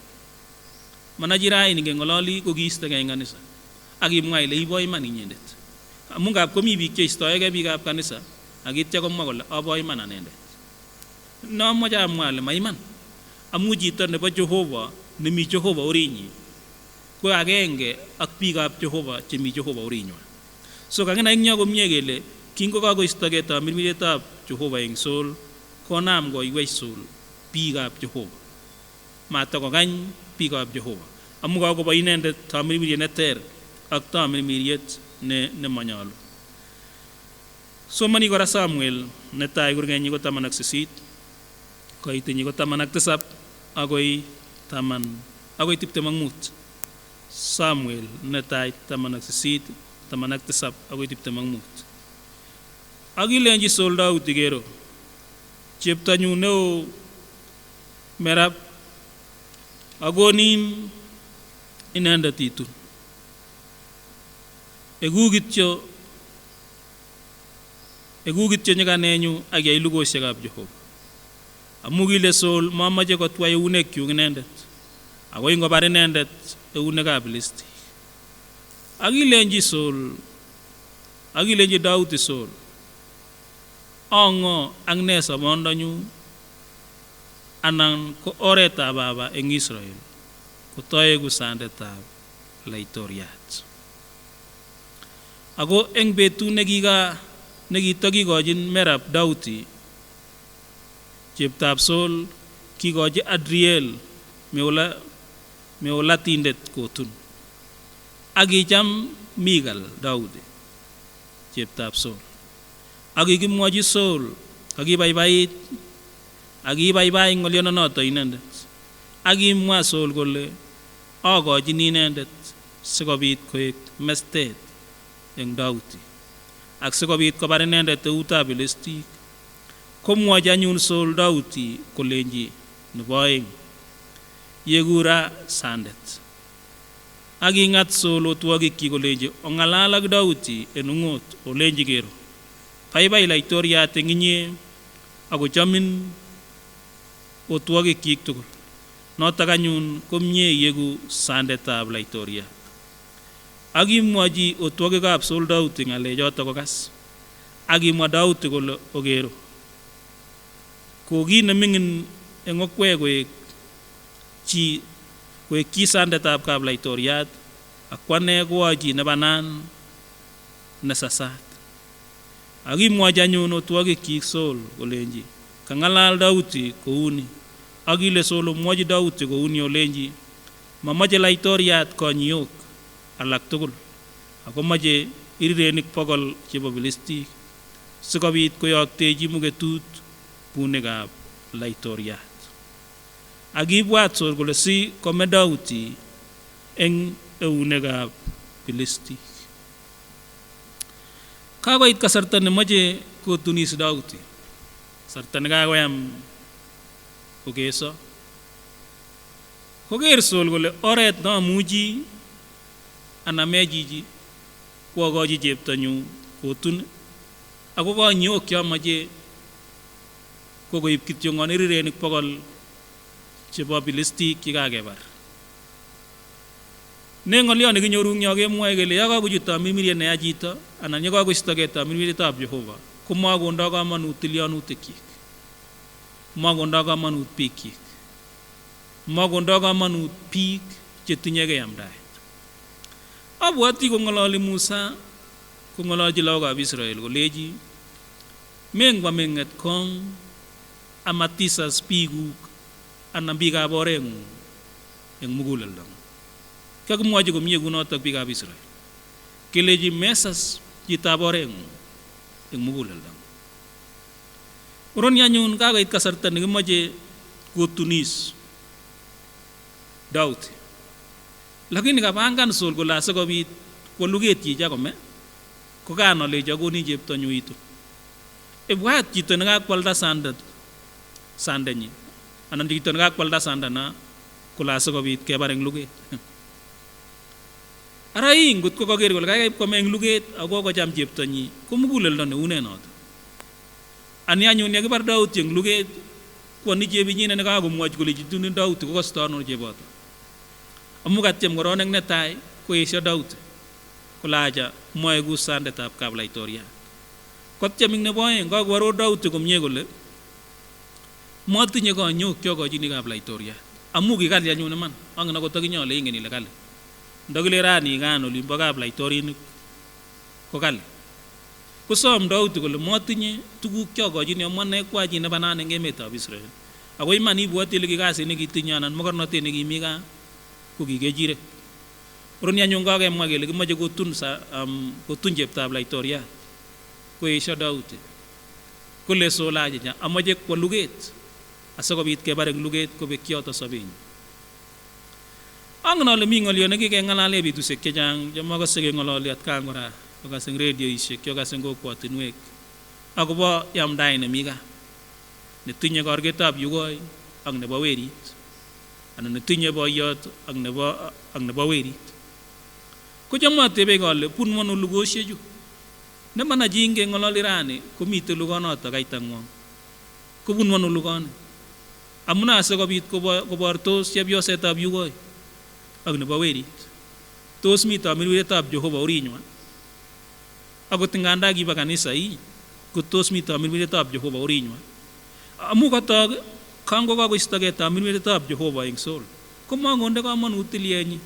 manaji raini ngeng'ololi kokiistogei eng kanisa akimwa ile ibo iman inyendet, amu ngap komi biik cheistoegei biikab kanisa akitya komwa kole abo iman anendet. Namoche amwa ale maiman, amu chito nebo Jehova nemi Jehova orinyi ko agenge ak biikab Jehova chemi Jehova orinywa. So kakinai eng yo komie kele kingo kakoistogei tamirmirietab Jehova eng Saul, konam koiwei Saul biikab Jehova, matakokany biikab Jehova, amu kakobo inendet tamirmiriet neter ak tamirmiriet nemanyalu. Somani kora Samuel netai kurgenyi ko 18, koitinyi ko 17 akoi 25. Samuel netai 18, 17 akoi 25. Akilenji Saul Dauti, kero cheptonyu neo Merab akonin inendet itun. egu kityo nyikanenyu ak yai lugosiekab Jehova. Amu kile Saul mamache kotwa eunekyuk inendet, ako ingobar inendet eunekab Filistik. Akilenji Daudi Saul, ongo ak ne sobondonyu anan ko oretab baba eng Israel kotoegu sandetab laitoriat. Ako eng betut nekitakikochin Merab Daudi cheptab Saul, kikochi Adriel meolatindet kotun. Akicham Mikal Daudi cheptab Saul. Akikimwochi Saul, akibaibait ngolyonoto inendet. Akimwa Saul kole akochini inendet sikobit koek mestet eng Daudi, ak sikobit kobar inendet eutab Filistik. Komwochi anyun Saul Daudi kolenji nebo aeng, yekura sandet. Akingat Saul otwogikyi kolenji ongalal ak Daudi en ung'ot olenji kero, baibai laitoriat eng inye akochamin otwogikyik tugul. Notok anyun komie yeku sandetab laitoriat. Akimwochi otwogikab Saul Daudi ngalechoto kokas. Akimwa Daudi kole okero, ko kii neming'in eng okwek koek chi sandetab kablaitoriat, ak kwane ko chi nebanan nesasat. Akimwochi anyun otwogikyik Saul kolenji kangalal Daudi kouni. Akile Saul omwochi Daudi kouni olenji mamache laitoriat konyiyok alak tugul, ako mache irirenik 100 chebo Filistik sikobit koyoktechi muketut bunikab laitoriat. Akibwat Saul kole si kome Daudi eng eunekab Filistik. Kakoit kasarta nemache kotunis Daudi, kasarta nekakoyam kokeso. Koker Saul kole oret namuchi aname chichi koakochi cheptonyu kotun, ako konyok chomache kokoib kityo ngonirirenik 100 chebo Filistik chekakebar. Ne ngolyo nekinyoru eng yo kemwoe kele yakakochut tamirmiriet neya chito anan yakakoistogei tamirmirietab Jehova, komakondoi kamanut tilyanutikyik, makondoi kamanut biikyik, makondoi kamanut biik chetinyegei amdaet. Abwati kongololi Musa kongololchi lagokab Israel kolechi mengwa menget kong amatisas biikuk anan biikab oreng'ung eng muguleldong'ung. Kakimwochi komie kunotok biikab Israel, kelechi mesas chitab oreng'ung eng muguleldong'ung. Oroni anyun kakoit kasarta nekimache kotunis Daudi, lakini kapangan Saul kole asikobit kwo luget chichi akome, kokanalechi akoni cheptonyu itu. Ibwat chito nekakwalda sandenyi anan chito nekakwalda sandana kole asikobit kebar eng luget. Ara ngot ko kaker kole kaikai kome eng luget ako kocham cheptonyi, ko muguleldo neune noto. Ani anyun yekibar Daudi eng luget, kwoni chebinyine nekakomwochi kole chitunin Daudi kokosto ano cheboto. Amu katyem korong netai koesio Daudi kole acha moeku sandetab kablaitoriat. Kotyem ing nebo aeng kakoaror Daudi komie kole matinye konyok kyokochini kablaitoriat, amu kikali anyun iman. Angen akot akinye ale ingen ile kali. Ndakile rani kan olimbo kablaitorinik ko kali. Kosom Daudi kole matinye tuguk kyokochini amu ane kwachi nebanan eng emetab Israel. Ako iman ibwoti ile kikasit nekitinye anan mokornotet nekimi gaa ko kikechirek. Oroni anyun kakemwa kele kimache kotun cheptab laitoriat, koesio Daudi kole Saul achicha amache kwo luget asikobit kebar eng luget kobekyoto sobenyi. Angen ale mi ngolyo nekikeng'alale betusiek chechang chemakase keng'ololi atkan kora, kokas eng redioisiek, kokas eng kokwotinwek akobo yamdaet nemi gaa netinye korgetab yugoi ak nebo werit, anan netinye boiyot ak nebo werit. Kocham atebe kole bunwo lugosiechu. Nemana jinge ngololi rani komite lugonoto kaitangwong. Kobunwo lugoni. Amuna asikobit kobortos chepyosetab yugoi ak nebo werit. Tos mito amirwiretab Jehova orinywa. Akot nganda kiba kanisa hii kotos mito amirwiretab Jehova orinywa. Amu katog kango kakoistogei amirwiretab Jehova eng soul. Komangonde kamanut tilienyi.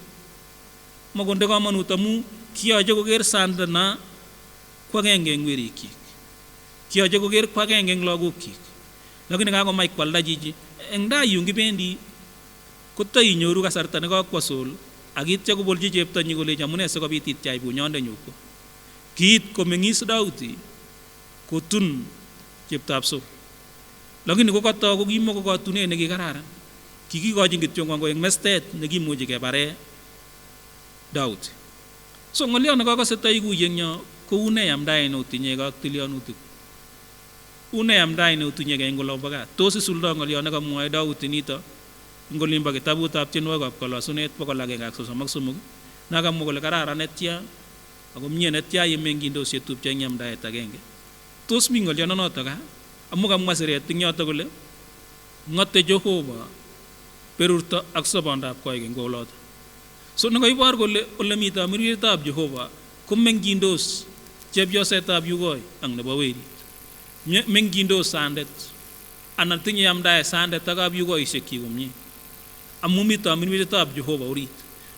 Magonde kamanut amu kiyoche koker sandana kwagenge eng werikyik. Kiyoche koker kwagenge eng lagokyik. Lakini kakomach kwalda chichi. Eng dai yu ngibendi kotainyoru kasarta nekakwo soul akitya kobolchi cheptonyi kolechi amune sikobit ityach bunyondenyu ko. Kiit komeng'is Dauti kotun cheptab soul. Lakini kokatoi kokimoko katunet nekikararan. Kikikochin kityo ngwango eng mestet nekimuchi kebare Dauti. So ng'olyo nekakase taikuye eng yo ko une amdae notinye ak tilionutik. Une amdae notinye eng olombo gaa. Tos isuldo ng'olyo nekamwoe Dauti nito eng olimbo kitabutab tienwogikab Kalosunet 133 nakamwa kole kararan netya ako mie netya yemengindos chetupcho eng amdaet agenge. Tos mi ng'olyo noto gaa amu kamwa siret eng yoto kole ng'ote Jehova berurto ak sobondab koigeny koloto. So nekaibor kole ole mito amirwiretab Jehova komengindos chepyosetab yugoi ak nebo werit. Mengindos sandet anan tinye amdae sandet ak kapyugoisiek kyik komie. Amu mito amirwiretab Jehova orit.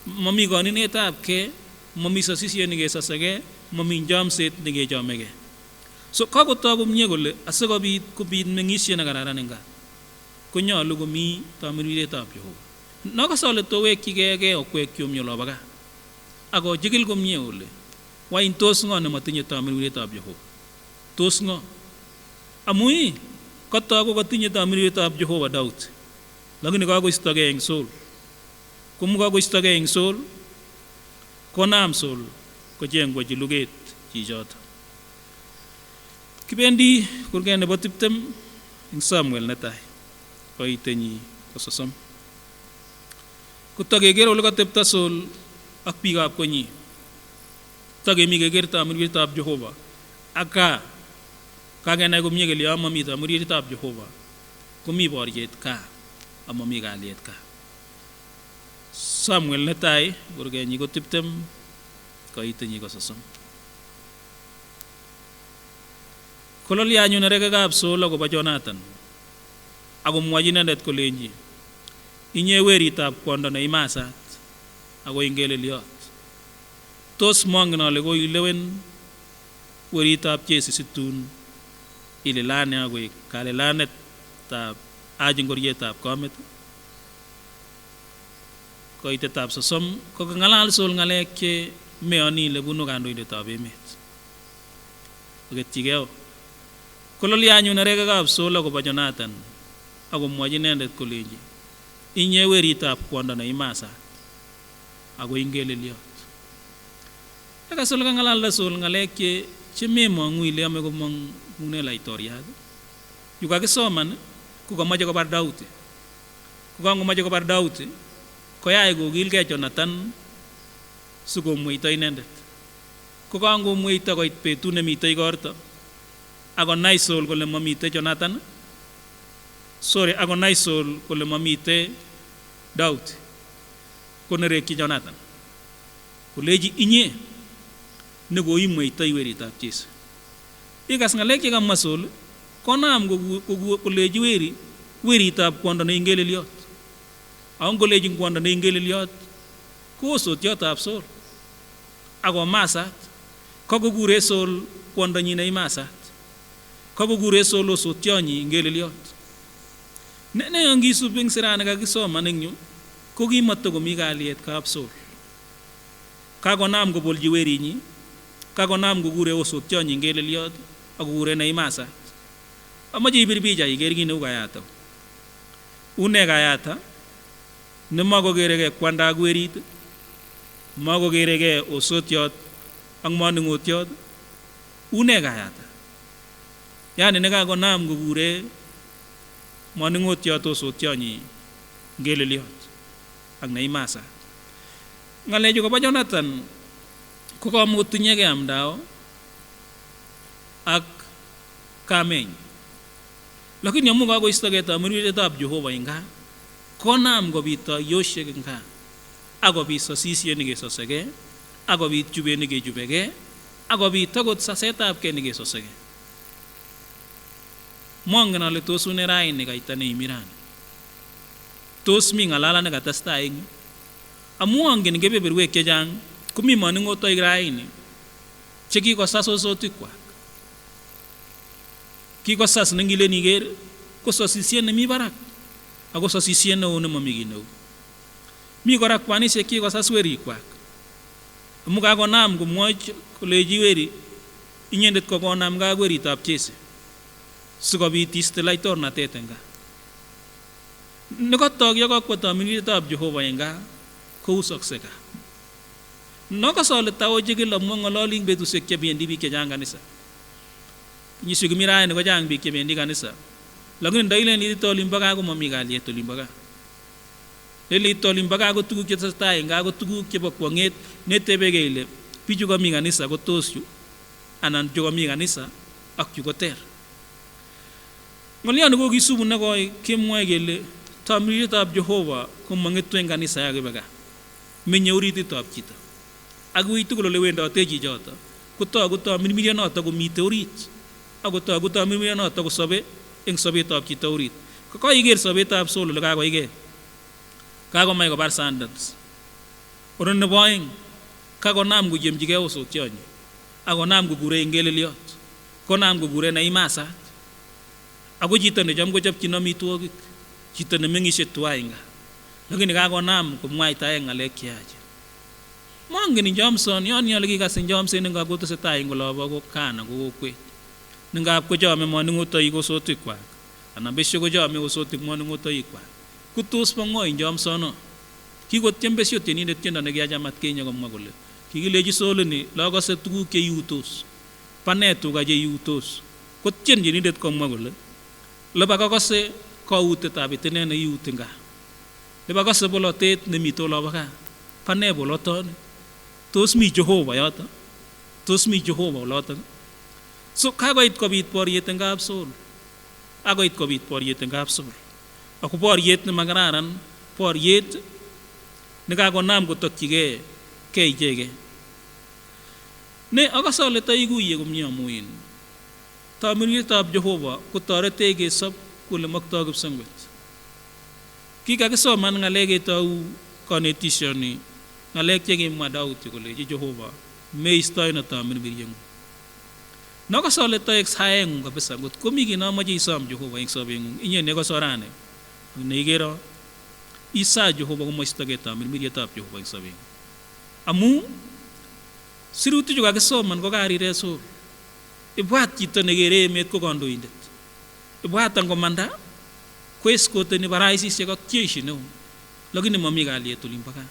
Mami koninetab ke, mami sasisiet nekesasegei, mami njomset nekechomegei. So kakotoi komie kole asikobit kobit meng'isiet nekararan eng gaa konyolu komi tamirwiretab Jehova. Nakasole towekyigei okwekyu mi olobo gaa ako jigil komie ole wain tos ng'o nematinye tamirwiretab Jehova. Tos ng'o? Amu katoku katinye tamirwiretab Jehova Dauti. Lakini kakoistogei eng soul. Komu kakoistogei eng soul konam soul kocheng kochi luget chichoto. Kibendi kurget nebo 20 eng Samuel netai koitenyi ko 30. Kotakeker ole katepto soul ak biikab konyi. Takemi keker tamirwiretab Jehova aka kakenai komie kele yo mami tamirwiretab Jehova komi boriet kaa amami kalyet kaa. Samuel netai kurgenyi ko 20 koitenyi ko 30. Kololya anyun neregekab soul akobo Jonathan akomwochi inendet kolenji inye weritab kwondo neimasat ako ingeleliot. Tos mongen ale koilewen weritab Jesi situn ililane akoik kalelanetab aji ngorietab kamet. Koitetab 30 kokang'alal soul ng'alek che meyoni ile bunu kandoindetab emet. Oketyigei. Kololya anyun neregekab soul akobo Jonathan akomwochi inendet kolenji inye weritab kwondo neimasat ako ingeleliot. Akasol kang'alalda soul ng'alek che memong'u ile ame komong'une laitoriat. Yu kakisoman kokamache kobar Dauti. Kokangomache kobar Dauti koyai kokilgei Jonathan sikomweito inendet. Kokangomweito koit betut nemitei igorto akonai soul kole mamite Jonathan, akonai soul kole mamite Dauti, konerekyi Jonathan koleji inye nekoimweitoi weritab Jesu. Ikas ng'alek chekamwa soul konam koleji weritab kwondo neingeleliot. Ako ngoleji kwondo neingeleliot koosotiotab soul ako masat kakokure soul kwondonyi neimasat. Kakokure soul osotionyi ingeleliot. Ne ngisup eng sirani kakisoman eng yu ko kimatokomi kalyet kab soul. Kakonam kobolji werinyi, kakonam kokure osotionyi ingeleliot akokure neimasat. Amache ibir picha iker kit neu Kayata. Une Kayata nemakokeregei kwanda ak werit, makokeregei osotiot ak maning'otiot. Une Kayata. Yani nekakonam kokure maning'otiot osotionyi ngeleliot ak neimasat. Ng'alechu kobo Jonathan ko kamakotinyegei amdao ak kameny. Lakini amu kakoistogei tamirmiretab Jehova eng gaa, konam kobit yoshek eng gaa, akobit sasisiet nekesosegei, akobit chubet nekechubegei, akobit akot sasetab kei nekesosegei. Mongen ale tos une raini kaita neimi rani. Tos mi ng'alala nekatestai eng yu. Amu angen kebeberwek chechang komi maning'otoik raini chekikosas osotikwak. Kikosas nengilen iker ko sasisiet nemi barak ako sasisiet neo nemami kiy neu. Mi kora kwanisiek kikosas werikwak, amu kakonam komwochi koleji weri inyendet kokonamgei ak weritab Jese sikobit iste laitornatet eng gaa. Nekotok yekakwo tamirmiretab Jehova eng gaa kousokse gaa. Nokose ale taochikil amu ng'ololi eng betusiek chebendi biik chechang kanisa. Kenyisiek kimi raini kochang biik chebendi kanisa, lakini ndailen iite olimbo gaa komami kalyet olimbo gaa. Lelit olimbo gaa ko tuguk chetesetai eng gaa ko tuguk chebo kwong'et netebegei ile bichu kami kanisa ko tos yu anan chu kami kanisa ak yu koter. Ng'olyoni kokisubu nekoi kemwoe kele tamirmiretab Jehova komang'etu eng kanisa yakibe gaa, menye orititab chito. Ak ui tugul ole wendote chichoto kotogu tamirmirenoto komite orit, ako togu tamirmirenoto kosobe eng sobetab chito orit. Koiker sobetab Saul ole kakoigei, kakomach kobar Sanders. Oro nebo oeng kakonam koyemchigei osotionyi, akonam kokure ingeleliot, konam kokure naimasat, ako chito necham kochopchin amitwogik, chito nemeng'isie tuwai eng gaa, lakini kakonam komwaitae ng'alek cheyachen. Mongen injomson, yoni ale kikas injomsen ngap kotesetai eng olobo ko kana ko kokwet. Ngap kochome maning'otoik osotikwak anan besio kochome osotik maning'otoikwak. Kutos bo ng'o injomsono? Kikotyem besio tienindet tiendo nekiacham atkinye komwa kole kikilechi Saul-ini lakose tuguk cheiutos, pane tuga cheiutos. Kotyen tienindet komwa kole lebakakose kautetab itinet neiuti gaa, lebakose bolotet nemite olobo gaa, pane bolotoni. Tos mi Jehova yoto? Tos mi Jehova oloto? So kakoit kobit boriet eng kap Saul, akoit kobit boriet eng kap Saul, ako boriet nemakararan, boriet nekakonam kotokyigei kei ichegei. Ne akose ale taikuye komie amu in tamirmiretab Jehova kotoretech kesob kole moktoi kipsengwet. Kikakisoman ng'alek ketou kanetisioni, ng'alek chekimwa Daudi kolechi Jehova meistoi na tamirmireng'ung. Nokose ale toek saeng'ung kabisa, ngot komi kiy nomoche isom Jehova eng sobeng'ung, inye nekose orane neikero isa Jehova komoistogei tamirmiryetab Jehova eng sobeng'ung. Amu sirutichu kakisoman ko karire Saul. Ibwat chito nekere emet ko kandoindet, ibwat angomanda koeskoteni baraisisiek ak jeshi neo, lakini mami kalyet olimbo gaa,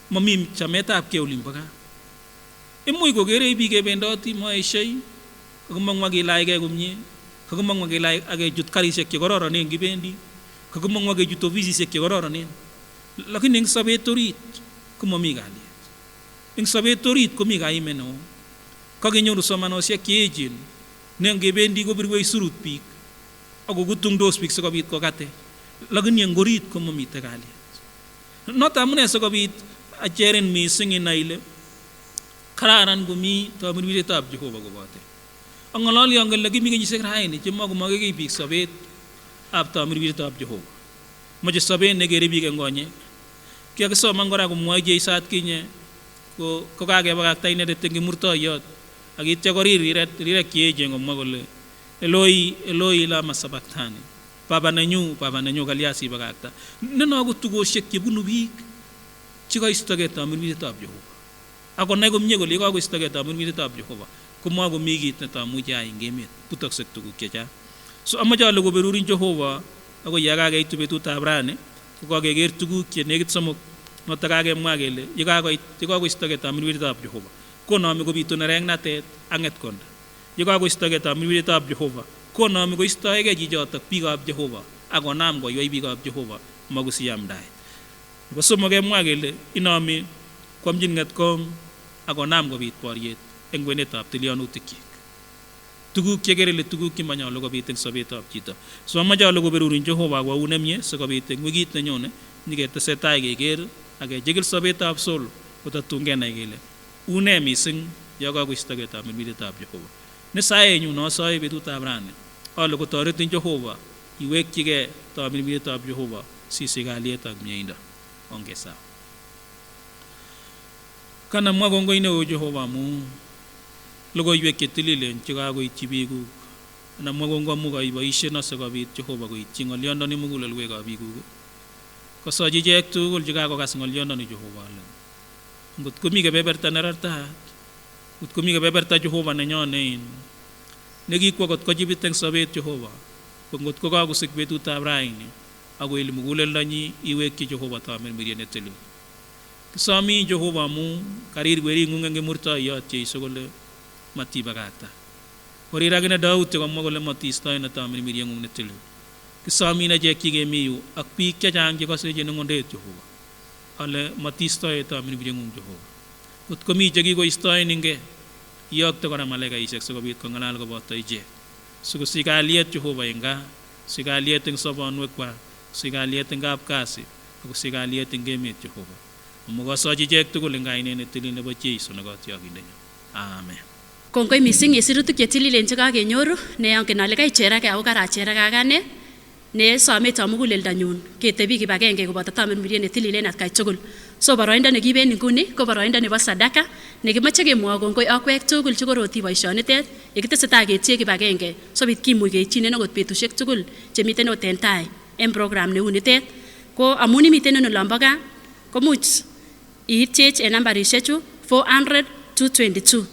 mami chametabgei olimbo gaa. Imuch kokere biik kebendoti moeshoi, kakimong'wa kelachgei komie, kakimong'wa kelach akechut karisiek chekororonen kibendi, kakimong'wa kechut ofisisiek chekororonen, lakini eng sobet orit komami kalyet. Eng sobet orit komi kaimet neo. Kakenyoru somanosiek cheechen ne ngebendi kobirwech surut biik ako kutungdos biik sikobit kokate, lakini eng orit komamite kalyet. Noto amune sikobit acherin mising inai ile kararan komi tamirmiretab Jehova kobote. Ang'ololi angele kimi kenyisiek raini chemakomokekei biik sobet ab tamirmiretab Jehova, moche sobet nekere biik eng konyek. Kiakisoman kora komwoe Jesu atkinye ko kakebakakta inendet eng kimurtoiyot, akitya korir rirek cheechen komwa kole Eloi Eloi lama sabachthani, baba nenyu kalya sibakakta. Neno ko tugosiek chebunu biik chekaistogei tamirmiretab Jehova, ako nai komie kole yekakoistogei tamirmiretab Jehova komakomi kit netamuchi ayai eng emet, butoksek tuguk chechang. So amache ale koberurin Jehova akoi yakakeitu betutab rani kokakeker tuguk chenekit somok. Noto kakemwa kele yekakoistogei tamirmiretab Jehova konami kobitu nereng'natet ak ng'etkonda. Yekakoistogei tamirmiretab Jehova konami koistoegei chichotok biikab Jehova akonam koywei biikab Jehova makosich amdaet. Nebo somok kemwa kele inami kwamchin ng'etkong akonam kobit boriet eng kwenetab tilyanutikyik. Tuguk chekere ile tuguk chemanyolu kobit eng sobetab chito. So amacholu koberurin Jehova kou nemie sikobit eng wikit nenyone nyiketesetai keker ak kechikil sobetab Saul kotatun kenai kele une mising yo kakoistogei tamirmirietab Jehova. Ne saenyun asoe betutab rani ale kotoretin Jehova iwekyigei tamirmirietab Jehova sisich kalyet ak mieindo. Ongesa. Kanamwa kongoi neo Jehova amu logoiwek chetililen chekakoityi biikuk. Namwa kongoi amu kaiboisien asikobit Jehova koityi ng'olyondoni mugulelwekab biikuk. Kosochi ichek tugul chekakokas ng'olyondoni Jehova ale ngot komi kebeberta nerartaat, ngot komi kebeberta Jehova nenyone nekikwo kot kojibit eng sobet Jehova, ko ngot ko kakosik betutab raini ako ile muguleldonyi iwekyi Jehova tamirmiriet netilil. Kisomi Jehova amu karir wering'ung eng kimurtoiyot Jeiso kole matibakakta. Korir akine Daud komwa kole matiistoen tamirmirieng'ung netilil. Kisomi achek chikemi yu ak biik chechang chekose cheneng'ondet Jehova ale matiistoen tamirmirieng'ung Jehova. Ngot komi chekikoistoeningei iyokte kora malaikaisiek sikobit kong'alal koboto ichek sikosich kalyet Jehova eng gaa, sikosich kalyet eng sobonwekwak, sikosich kalyet eng kapkasi ak kosich kalyet eng emet Jehova. Amu kasochi ichek tugul eng kainet netilil nebo Jeiso ne Kotiokindenyo. Amen. Kongoi mising en sirutik chetililen chekakenyoru ne angen ale kaicherake ako karacherake akane ne somet muguleldanyun ketebi kibagenge koboto tamirmiriet netilil en atkai tugul. So boroindo nekiben nguni ko boroindo nebo sadaka nekimoche kemwoi kongoi akwek tugul chekoroti boisionitet yekitesetai ketie kibagenge sobit kimuch keichinen okot betusiek tugul chemiten ot en tai en program neu nitet. Ko amun imiten en olombo gaa komuch iitiech en nambarisiek chu 400-222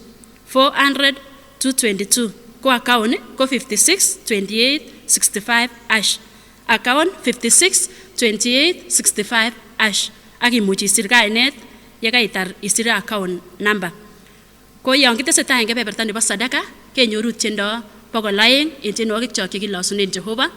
400-222 ko account ko 562865#. Account 562865#. Ak imuch isir kainet yekaitar isir account number. Ko yon kitesetai eng kebeberta nebo sadaka kenyoru tiendo 200 en tienwogik chok chekilosunen Jehova.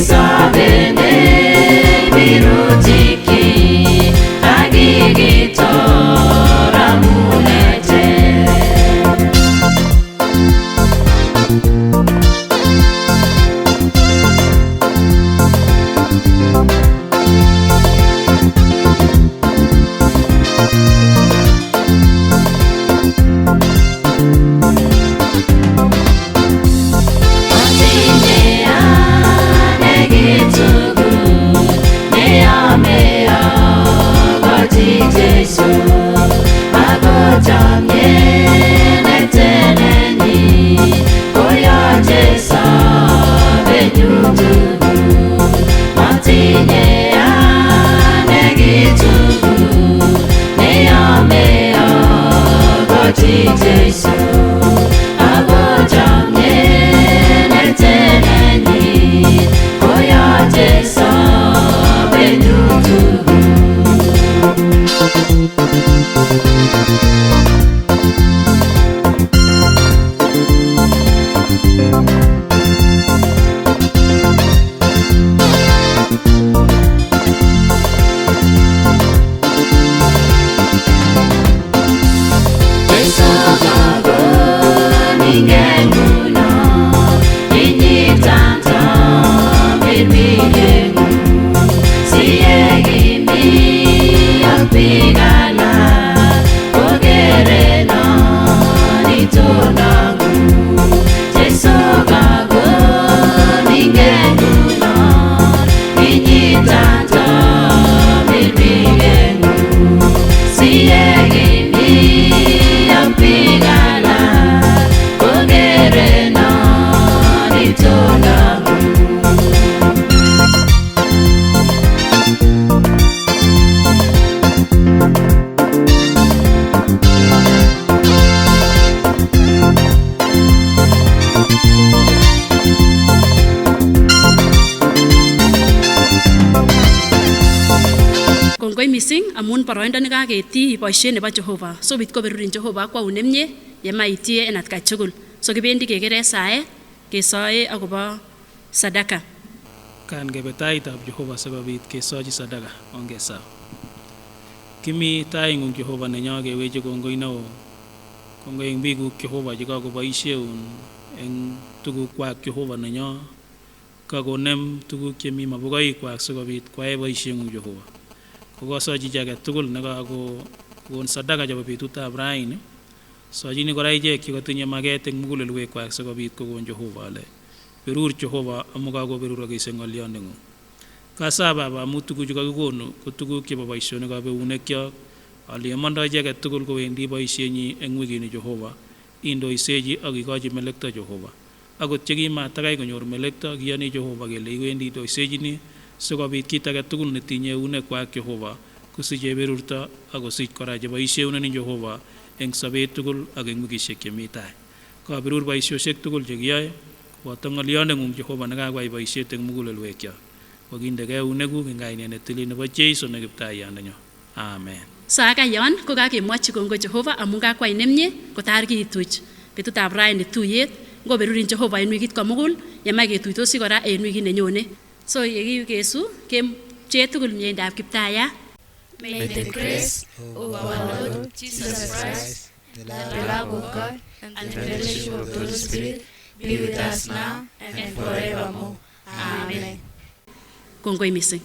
Sabe si Jesu ako chamye netenenyi koyoche sobenyu tugul. Kongoi mising amun boroindo nekaketi boisiet nebo Jehova sobit koberurin Jehova kwaun nemie yemaitie en atkai tugul. So kibendi kekere sae kesoe akobo sadaka. Kan kebe taitab Jehova sikobit kesochi sadaka ongesaw. Kimi taing'ung Jehova nenyo keweche kongoi neo. Kongoi eng biikuk Jehova chekakoboisieun eng tugukwak Jehova nenyo. Kakonem tuguk chemi mabukoikwak sikobit kwae boisieng'ung Jehova. Kokosochi chi age tugul nekakokon sadaka chebo betutab raini. Sochini kora ichek chekotinye maket eng mugulelwekwak sikobit kokon Jehova ale berur Jehova amu kakoberurokis eng ng'olyondeng'ung. Kasab Baba amu tuguchu kakikonu ko tuguk chebo boisionikab eunekyok ale yemondoi chi age tugul kowendi boisienyi eng wikini Jehova indoisechi ak ikochi melekto Jehova. Akot chekimatakai konyor melekto kiyoni Jehova kele iwendi indoisechini sikobit kit age tugul netinye eunekwak Jehova kosiche berurto akosich kora cheboisieunen Jehova eng sobet tugul ak eng wikisiek chemi tai. Kaberur boisiosiek tugul chekiyoe koboto ng'olyondeng'ung Jehova nekakwai boisiet eng mugulelwekyok. Kokindegei eunekuk eng kainet netilil nebo Jeiso ne Kiptaiyandenyo. Amen. Saka yon ko kakemwochi kongoi Jehova amun kakwai nemie kotar kituch betutab raini tuyet ngoberurin Jehova en wikit komugul yemai ketuitosi kora en wikit nenyone. So yekikesu kepchee tugul miendab Kiptayat. May the grace of our Lord Jesus Christ, the love of God, and the fellowship of the Holy Spirit be with us now and forevermore. Amen. Kongoi mising.